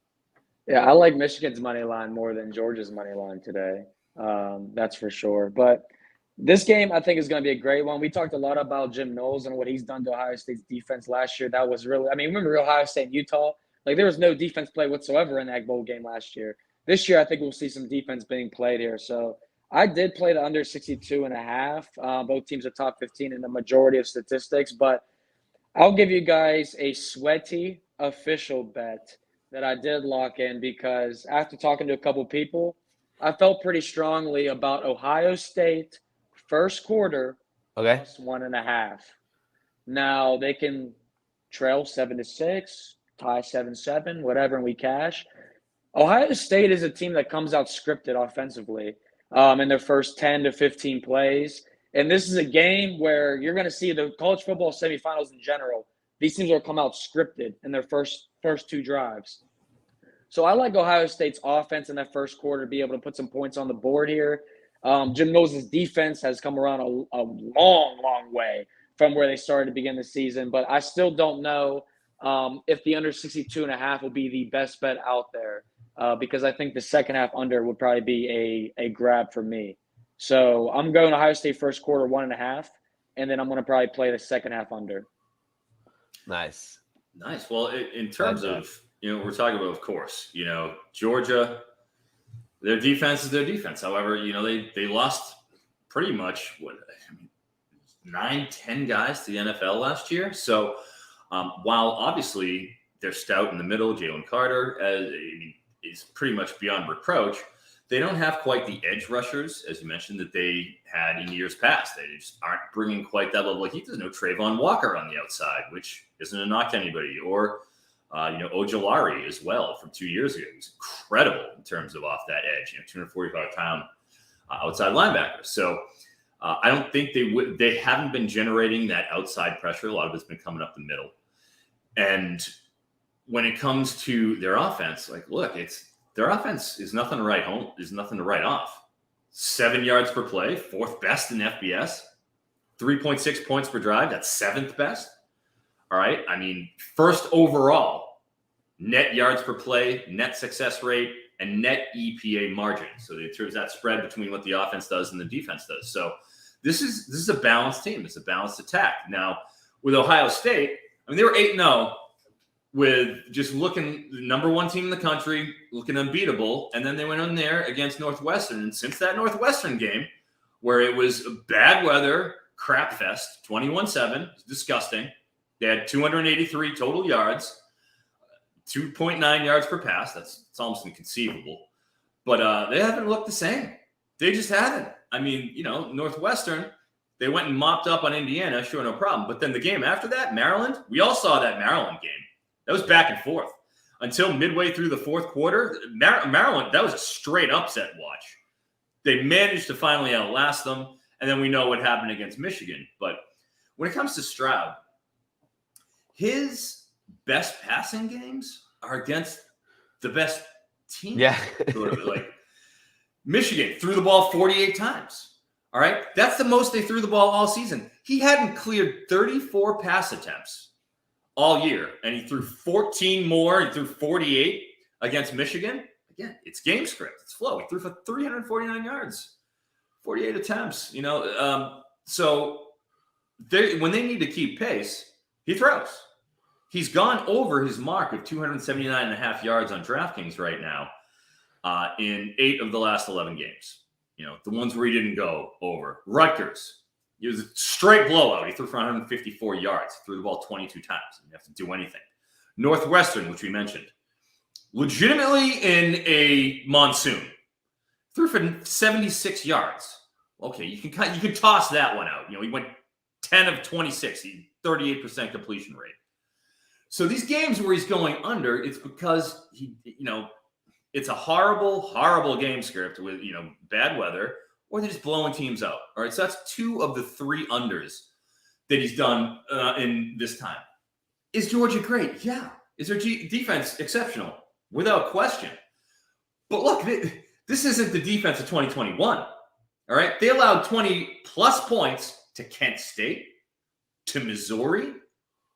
Yeah, I like Michigan's money line more than Georgia's money line today. That's for sure. But this game, I think, is going to be a great one. We talked a lot about Jim Knowles and what he's done to Ohio State's defense last year. That was really – remember Ohio State and Utah? Like, there was no defense play whatsoever in that bowl game last year. This year, I think we'll see some defense being played here. So I did play the under 62.5. Both teams are top 15 in the majority of statistics. But I'll give you guys a sweaty official bet that I did lock in because after talking to a couple people, I felt pretty strongly about Ohio State first quarter plus 1.5. Now they can trail 7-6, tie 7-7, whatever, and we cash. Ohio State is a team that comes out scripted offensively in their first 10 to 15 plays. And this is a game where you're going to see the college football semifinals in general. These teams are come out scripted in their first two drives. So I like Ohio State's offense in that first quarter to be able to put some points on the board here. Jim Knowles' defense has come around a long way from where they started to begin the season. But I still don't know if the under 62.5 will be the best bet out there because I think the second half under would probably be a grab for me. So I'm going Ohio State first quarter 1.5, and then I'm going to probably play the second half under. Nice. Well, in terms of, we're talking about, of course, Georgia, their defense is their defense. However, they lost pretty much 9-10 guys to the NFL last year. So while obviously they're stout in the middle, Jalen Carter is pretty much beyond reproach. They don't have quite the edge rushers, as you mentioned, that they had in years past. They just aren't bringing quite that level. Like there's no Trayvon Walker on the outside, which isn't a knock to anybody. Or, Ojulari as well from 2 years ago. He was incredible in terms of off that edge, 245-pound outside linebacker. So I don't think they haven't been generating that outside pressure. A lot of it's been coming up the middle. And when it comes to their offense, their offense is nothing to write home. There's nothing to write off. 7 yards per play, fourth best in FBS. 3.6 points per drive, that's seventh best. All right. First overall, net yards per play, net success rate, and net EPA margin. So there's that spread between what the offense does and the defense does. So this is a balanced team. It's a balanced attack. Now, with Ohio State, they were 8-0. With just looking the number one team in the country, looking unbeatable. And then they went on there against Northwestern. And since that Northwestern game, where it was bad weather, crap fest, 21-7, disgusting. They had 283 total yards, 2.9 yards per pass. It's almost inconceivable. But they haven't looked the same. They just haven't. Northwestern, They went and mopped up on Indiana, sure, no problem. But then the game after that, Maryland, we all saw that Maryland game. That was back and forth. Until midway through the fourth quarter, Maryland, that was a straight upset watch. They managed to finally outlast them, and then we know what happened against Michigan. But when it comes to Stroud, his best passing games are against the best team. Yeah. Like Michigan threw the ball 48 times. All right. That's the most they threw the ball all season. He hadn't cleared 34 pass attempts all year, and he threw 14 more. He threw 48 against Michigan. Again, it's game script. It's flow. He threw for 349 yards, 48 attempts. So when they need to keep pace, he throws. He's gone over his mark of 279.5 yards on DraftKings right now in 8 of the last 11 games. The ones where he didn't go over. Rutgers, it was a straight blowout. He threw for 154 yards. Threw the ball 22 times. He didn't have to do anything. Northwestern, which we mentioned, legitimately in a monsoon, threw for 76 yards. Okay, you can toss that one out. He went 10 of 26, 38% completion rate. So these games where he's going under, it's because it's a horrible, horrible game script with, bad weather, or they're just blowing teams out. All right, so that's 2 of the 3 unders that he's done in this time. Is Georgia great? Yeah. Is their defense exceptional? Without question. But look, this isn't the defense of 2021. All right, they allowed 20-plus points to Kent State, to Missouri,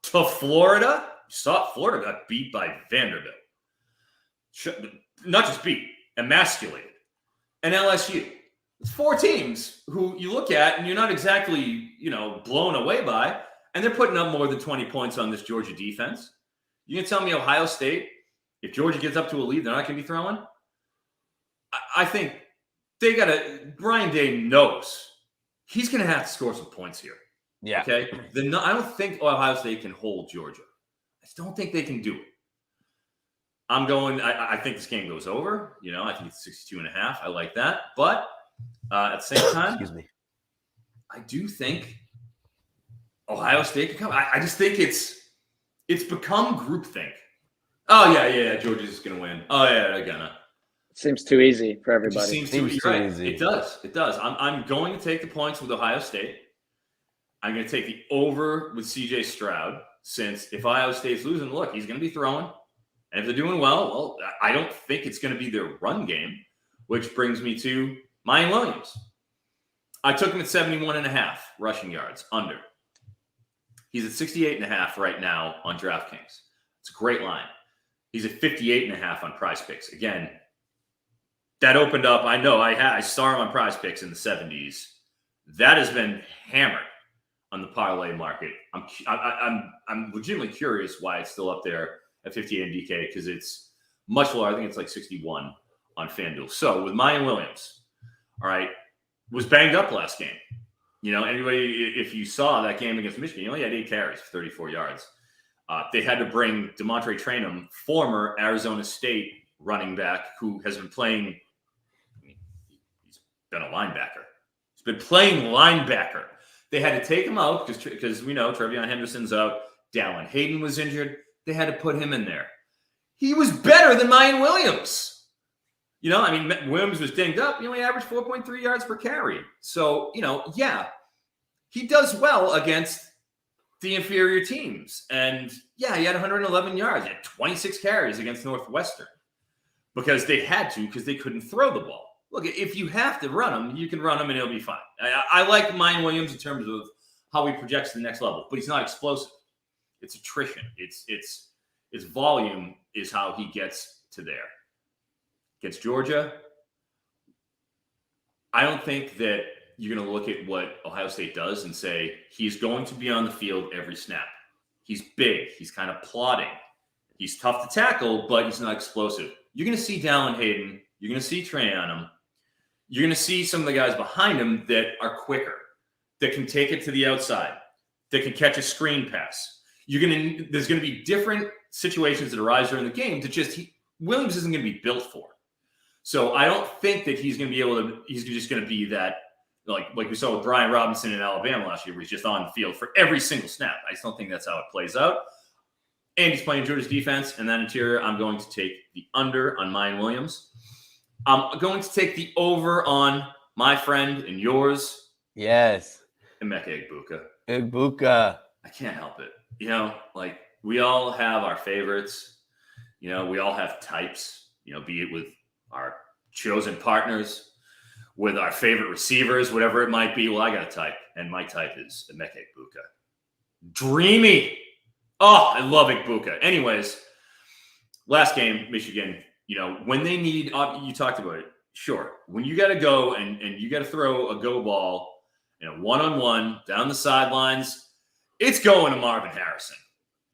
to Florida. You saw Florida got beat by Vanderbilt. Not just beat, emasculated. And LSU. It's 4 teams who you look at and you're not exactly, blown away by, and they're putting up more than 20 points on this Georgia defense. You can tell me Ohio State, if Georgia gets up to a lead, they're not going to be throwing? I think they got to – Brian Day knows he's going to have to score some points here. Yeah. Okay? I don't think Ohio State can hold Georgia. I just don't think they can do it. I think this game goes over. I think it's 62.5. I like that. But at the same time, excuse me, I do think Ohio State can come. I just think it's become groupthink. Oh, yeah, Georgia's just going to win. Oh, yeah, they're going to. Seems too easy for everybody. Seems too easy. It does. I'm going to take the points with Ohio State. I'm going to take the over with C.J. Stroud, since if Ohio State's losing, look, he's going to be throwing. And if they're doing well, I don't think it's going to be their run game, which brings me to Mayan Williams. I took him at 71.5 rushing yards, under. He's at 68.5 right now on DraftKings. It's a great line. He's at 58.5 on Prize Picks. Again, that opened up. I know I saw him on Prize Picks in the 70s. That has been hammered on the parlay market. I'm legitimately curious why it's still up there at 58 in DK, because it's much lower. I think it's like 61 on FanDuel. So with Mayan Williams, all right, was banged up last game. Anybody, if you saw that game against Michigan, he only had 8 carries for 34 yards. They had to bring DeMontre Traynham, former Arizona State running back, who has been playing. He's been a linebacker. He's been playing linebacker. They had to take him out because we know Trevion Henderson's out. Dallin Hayden was injured. They had to put him in there. He was better than Mayan Williams. Williams was dinged up. He only averaged 4.3 yards per carry. So, he does well against the inferior teams. And, he had 111 yards. He had 26 carries against Northwestern because they had to, because they couldn't throw the ball. Look, if you have to run him, you can run him and he'll be fine. I like Mayan Williams in terms of how he projects to the next level, but he's not explosive. It's attrition. It's volume is how he gets to there. Against Georgia, I don't think that you're going to look at what Ohio State does and say he's going to be on the field every snap. He's big. He's kind of plodding. He's tough to tackle, but he's not explosive. You're going to see Dallin Hayden. You're going to see Trey on him. You're going to see some of the guys behind him that are quicker, that can take it to the outside, that can catch a screen pass. There's going to be different situations that arise during the game that Williams isn't going to be built for. So I don't think that he's going to be able to. He's just going to be that like we saw with Brian Robinson in Alabama last year, where he's just on the field for every single snap. I just don't think that's how it plays out. And he's playing Georgia's defense, and that interior, I'm going to take the under on Mayan Williams. I'm going to take the over on my friend and yours. Yes. Emeka Egbuka. Egbuka. I can't help it. You know, like we all have our favorites. You know, we all have types, you know, be it with our chosen partners, with our favorite receivers, whatever it might be. Well, I got a type, and my type is Emeka Egbuka. Dreamy. Oh, I love Egbuka. Anyways, last game, Michigan, you know, when they need, you talked about it. Sure. When you got to go and you got to throw a go ball in a one-on-one down the sidelines, it's going to Marvin Harrison.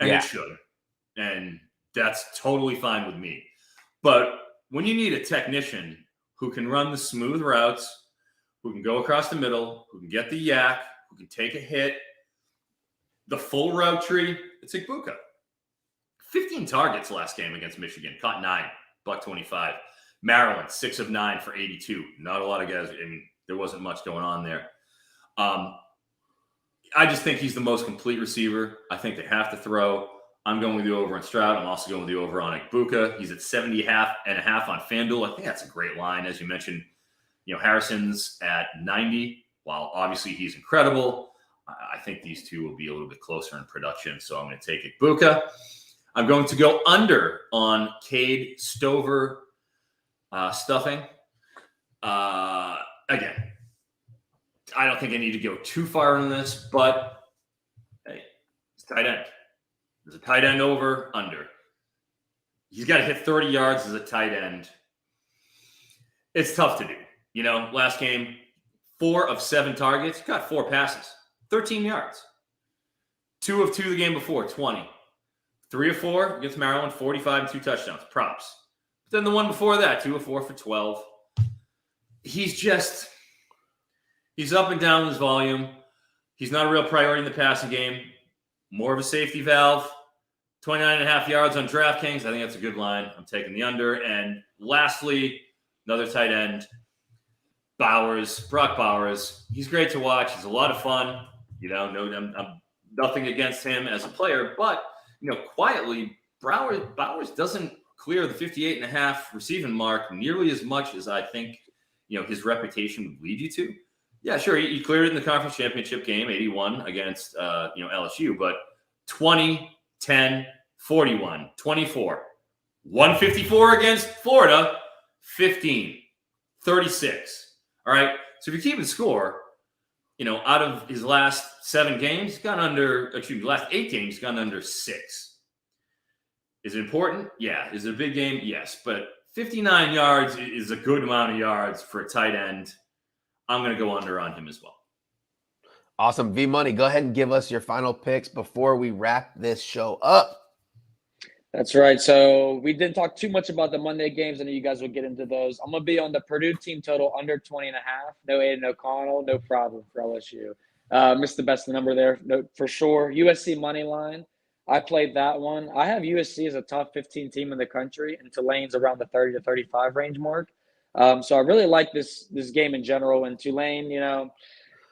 And it should. And that's totally fine with me. But when you need a technician who can run the smooth routes, who can go across the middle, who can get the yak, who can take a hit, the full route tree, it's Egbuka. 15 targets last game against Michigan, caught 9, $125. Maryland, 6 of 9 for 82. Not a lot of guys. I mean, there wasn't much going on there. I just think he's the most complete receiver. I think they have to throw. I'm going with the over on Stroud. I'm also going with the over on Egbuka. He's at 70.5 on FanDuel. I think that's a great line. As you mentioned, you know, Harrison's at 90. While obviously he's incredible, I think these two will be a little bit closer in production. So I'm going to take Egbuka. I'm going to go under on Cade Stover stuffing. Again, I don't think I need to go too far on this, but hey, it's tight end. There's a tight end over, under. He's got to hit 30 yards as a tight end. It's tough to do. You know, last game, 4 of 7 targets, got 4 passes, 13 yards. 2 of 2 the game before, 20. 3 of 4 against Maryland, 45 and 2 touchdowns. Props. But then the one before that, 2 of 4 for 12. He's up and down his volume. He's not a real priority in the passing game. More of a safety valve. 29.5 yards on DraftKings. I think that's a good line. I'm taking the under. And lastly, another tight end, Brock Bowers. He's great to watch. He's a lot of fun. You know, I'm nothing against him as a player, but you know, quietly, Bowers doesn't clear the 58.5 receiving mark nearly as much as I think, you know, his reputation would lead you to. Yeah, sure. He cleared it in the conference championship game, 81 against, LSU, but 20, 10, 41, 24, 154 against Florida, 15, 36. All right. So if you're keeping score, you know, out of his last 7 games, he's gone under, last 8 games, he's gone under 6. Is it important? Yeah. Is it a big game? Yes. But 59 yards is a good amount of yards for a tight end. I'm going to go under on him as well. Awesome. V-Money, go ahead and give us your final picks before we wrap this show up. That's right. So we didn't talk too much about the Monday games. I know you guys will get into those. I'm going to be on the Purdue team total under 20.5. No Aiden O'Connell. No problem for LSU. Missed the best number there, no, for sure. USC money line. I played that one. I have USC as a top 15 team in the country, and Tulane's around the 30 to 35 range mark. So I really like this game in general. And Tulane, you know,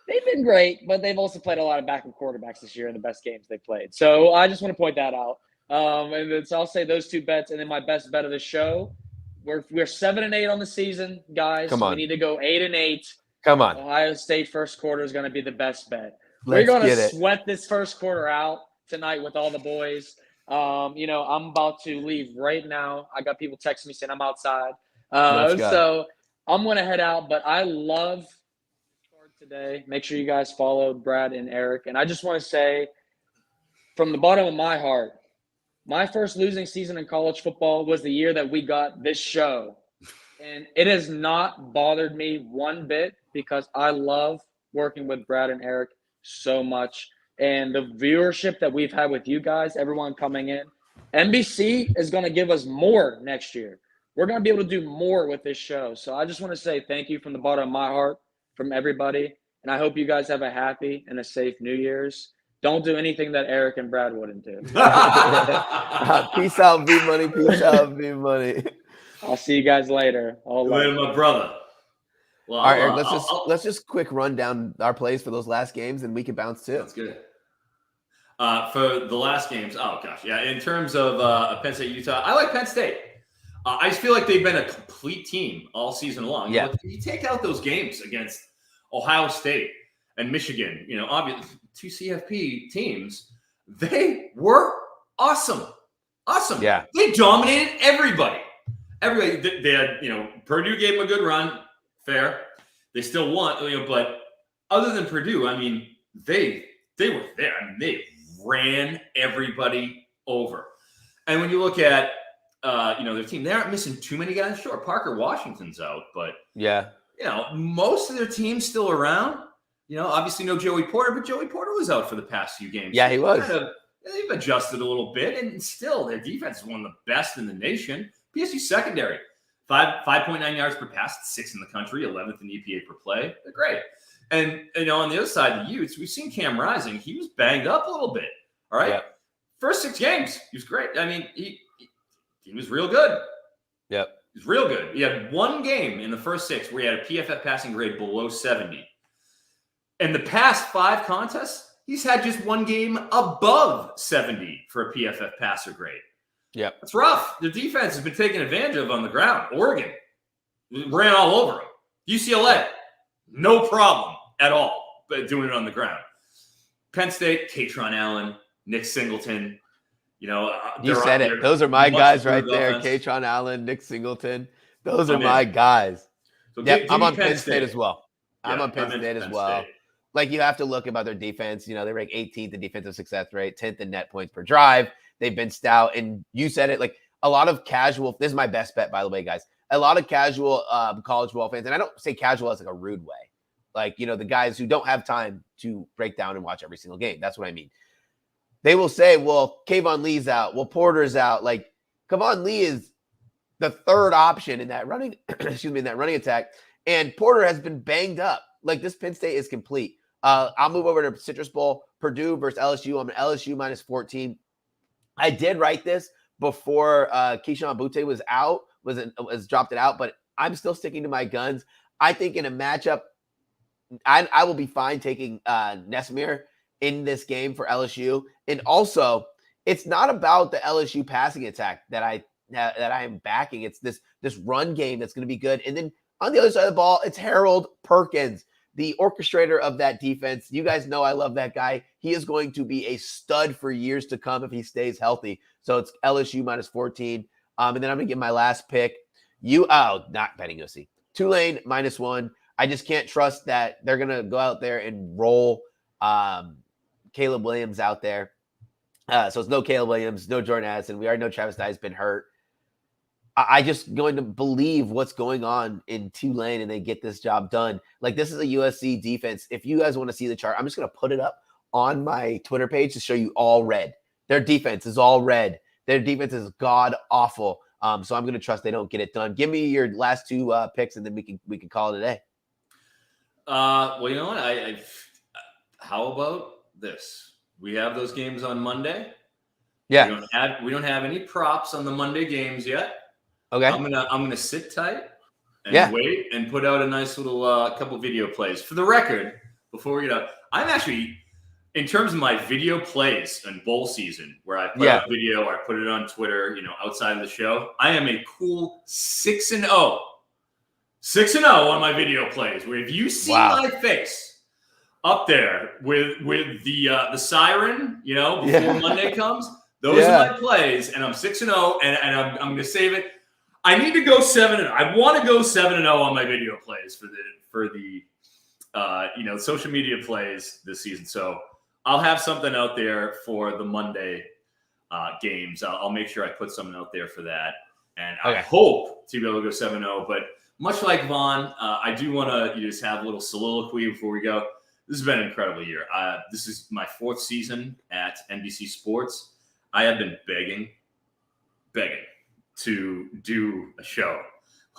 they've been great, but they've also played a lot of backup quarterbacks this year in the best games they played. So I just want to point that out. And so I'll say those 2 bets, and then my best bet of the show. We're 7-8 on the season, guys. Come on. We need to go 8-8. Come on. Ohio State first quarter is going to be the best bet. Let's We're going get to it. sweat this first quarter out tonight with all the boys. You know, I'm about to leave right now. I got people texting me saying I'm outside. So I'm going to head out, but I love today. Make sure you guys follow Brad and Eric. And I just want to say, from the bottom of my heart, my first losing season in college football was the year that we got this show. And it has not bothered me one bit because I love working with Brad and Eric so much. And the viewership that we've had with you guys, everyone coming in, NBC is going to give us more next year. We're going to be able to do more with this show. So I just want to say thank you from the bottom of my heart, from everybody. And I hope you guys have a happy and a safe New Year's. Don't do anything that Eric and Brad wouldn't do. Peace out, V-Money. Peace out, V-Money. I'll see you guys later. Later, my brother. Well, All right, Eric, let's just quick run down our plays for those last games, and we can bounce too. That's good. For the last games, oh gosh, yeah. In terms of Penn State, Utah, I like Penn State. I just feel like they've been a complete team all season long. Yeah. If you take out those games against Ohio State and Michigan, obviously 2 CFP teams, they were awesome. Awesome. Yeah. They dominated everybody. They had, Purdue gave them a good run. Fair. They still won, but other than Purdue, I mean, they were there. I mean, they ran everybody over. And when you look at, their team, they aren't missing too many guys. Sure, Parker Washington's out, but yeah, most of their team's still around. Obviously no Joey Porter, but Joey Porter was out for the past few games. Yeah, he was. They've adjusted a little bit, and still their defense is one of the best in the nation. PSG secondary, 5.9 yards per pass, 6th in the country, 11th in EPA per play. They're great. And on the other side, the Utes, we've seen Cam Rising. He was banged up a little bit. All right, First 6 games, he was great. I mean, he was real good. Yep, he was real good. He had one game in the first 6 where he had a PFF passing grade below 70. In the past 5 contests, he's had just one game above 70 for a PFF passer grade. Yeah, that's rough. The defense has been taken advantage of on the ground. Oregon ran all over him. UCLA, no problem at all, but doing it on the ground. Penn State, Katron Allen, Nick Singleton. You said it. Those are my guys right there. Katron Allen, Nick Singleton. Those are my guys. So I'm on Penn State as well. I'm on Penn State as well. State. Like, you have to look about their defense. They rank 18th in defensive success rate, 10th in net points per drive. They've been stout. And you said it, like, a lot of casual – this is my best bet, by the way, guys. A lot of casual college football fans – and I don't say casual as like a rude way. Like, the guys who don't have time to break down and watch every single game. That's what I mean. They will say, well, Kayvon Lee's out. Well, Porter's out. Like, Kayvon Lee is the third option in that running – in that running attack. And Porter has been banged up. Like, this Penn State is complete. I'll move over to Citrus Bowl. Purdue versus LSU. I'm an LSU minus 14. I did write this before Keyshawn Butte was out, was dropped it out, but I'm still sticking to my guns. I think in a matchup, I will be fine taking Nesmir in this game for LSU. And also, it's not about the LSU passing attack that I am backing. It's this run game that's going to be good. And then on the other side of the ball, it's Harold Perkins, the orchestrator of that defense. You guys know I love that guy. He is going to be a stud for years to come if he stays healthy. So it's LSU minus 14. And then I'm going to give my last pick. Not betting OC. Tulane minus 1. I just can't trust that they're going to go out there and roll Caleb Williams out there. So it's no Caleb Williams, no Jordan Addison. We already know Travis Dye's been hurt. I just going to believe what's going on in Tulane and they get this job done. Like, this is a USC defense. If you guys want to see the chart, I'm just going to put it up on my Twitter page to show you all red. Their defense is all red. Their defense is god awful. So I'm going to trust they don't get it done. Give me your last 2 picks, and then we can call it a day. Well, you know what? How about this? We have those games on Monday. Yeah. We don't have any props on the Monday games yet. Okay. I'm gonna sit tight and wait and put out a nice little couple video plays. For the record, before we get out, I'm actually, in terms of my video plays in bowl season, where I put out video or I put it on Twitter, outside of the show, I am a cool 6-0. 6-0 on my video plays. Where if you see my face up there with the siren, before Monday comes, those are my plays, and I'm 6-0, and I'm going to save it. I need to go 7-0. I want to go 7-0 on my video plays for the social media plays this season. So I'll have something out there for the Monday games. I'll make sure I put something out there for that, and I hope to be able to go 7-0. But much like Vaughn, I do want to just have a little soliloquy before we go. This has been an incredible year. This is my 4th season at NBC Sports. I have been begging to do a show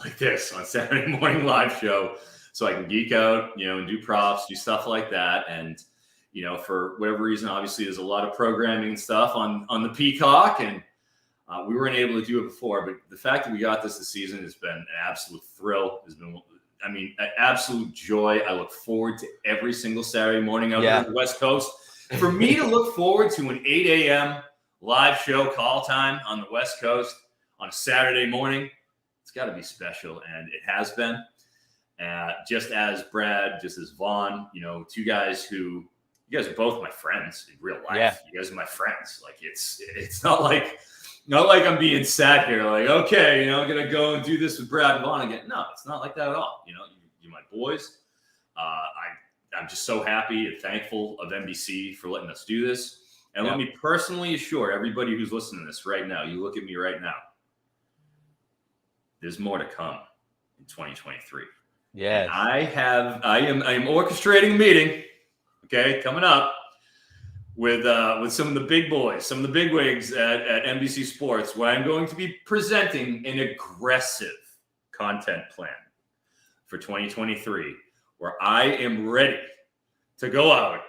like this on Saturday morning live show so I can geek out, and do props, do stuff like that. And, for whatever reason, obviously there's a lot of programming and stuff on the Peacock, and we weren't able to do it before. But the fact that we got this season has been an absolute thrill. I mean, an absolute joy. I look forward to every single Saturday morning out there on the West Coast. For me to look forward to an 8 a.m. live show call time on the West Coast on a Saturday morning, it's got to be special, and it has been. Just as Brad, just as Vaughn, two guys who, you guys are both my friends in real life. Yeah. You guys are my friends. Like it's not like I'm being sad here. Like, okay, I'm gonna go and do this with Brad and Vaughn again. No, it's not like that at all. You're my boys. I'm just so happy and thankful of NBC for letting us do this. And let me personally assure everybody who's listening to this right now, you look at me right now, there's more to come in 2023. Yeah. I am orchestrating a meeting, coming up with some of the big boys, some of the big wigs at NBC Sports, where I'm going to be presenting an aggressive content plan for 2023, where I am ready to go out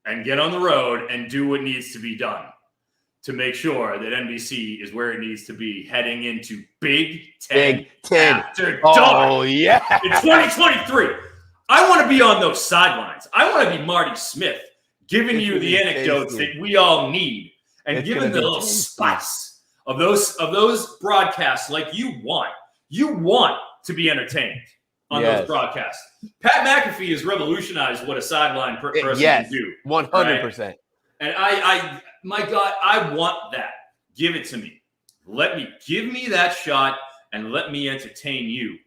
and get on the road and do what needs to be done to make sure that NBC is where it needs to be heading into Big Ten after dark. Oh, yeah. In 2023. I want to be on those sidelines. I want to be Marty Smith, giving you the anecdotes that we all need and giving the little spice of those broadcasts like you want. You want to be entertained on those broadcasts. Pat McAfee has revolutionized what a sideline person can do. 100%. Right? And my God, I want that. Give it to me. Give me that shot and let me entertain you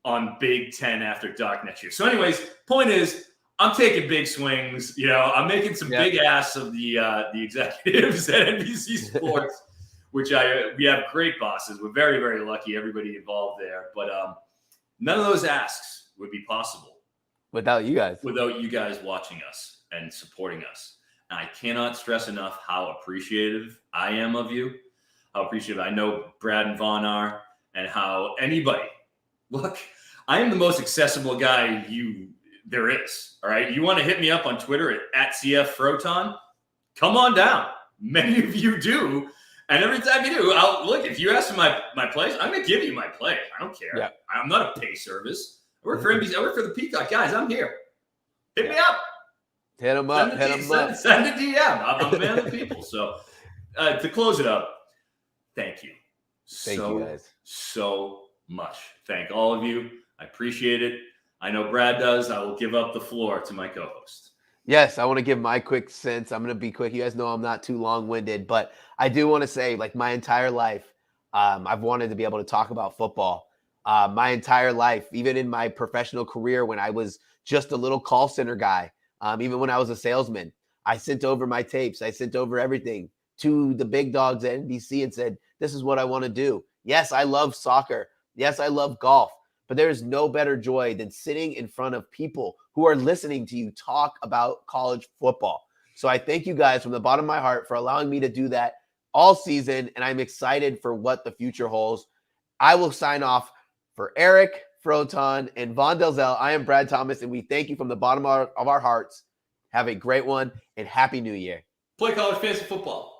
on Big Ten after dark next year. So anyways, point is, I'm taking big swings. I'm making some big ass of the executives at NBC Sports, which we have great bosses. We're very, very lucky, everybody involved there. But none of those asks would be possible without you guys watching us and supporting us. And I cannot stress enough how appreciative I am of you, how appreciative I know Brad and Vaughn are, and how anybody, look, I am the most accessible guy there is. All right. You want to hit me up on Twitter at CF Froton? Come on down. Many of you do. And every time you do, if you ask for my place, I'm going to give you my place. I don't care. Yeah. I'm not a pay service. I work for NBC. I work for the Peacock. Guys, I'm here. Hit me up. Hit them up. Send a DM. I'm a man of the people. So to close it up, thank you. Thank you guys so much. Thank all of you. I appreciate it. I know Brad does. I will give up the floor to my co-host. Yes, I want to give my quick sense. I'm going to be quick. You guys know I'm not too long-winded, but I do want to say, my entire life, I've wanted to be able to talk about football. My entire life, even in my professional career when I was just a little call center guy, even when I was a salesman, I sent over my tapes. I sent over everything to the big dogs at NBC and said, this is what I want to do. Yes, I love soccer. Yes, I love golf. But there is no better joy than sitting in front of people who are listening to you talk about college football. So I thank you guys from the bottom of my heart for allowing me to do that all season, and I'm excited for what the future holds. I will sign off for Eric, Froton, and Vaughn Dalzell. I am Brad Thomas, and we thank you from the bottom of our hearts. Have a great one, and Happy New Year. Play college fantasy football.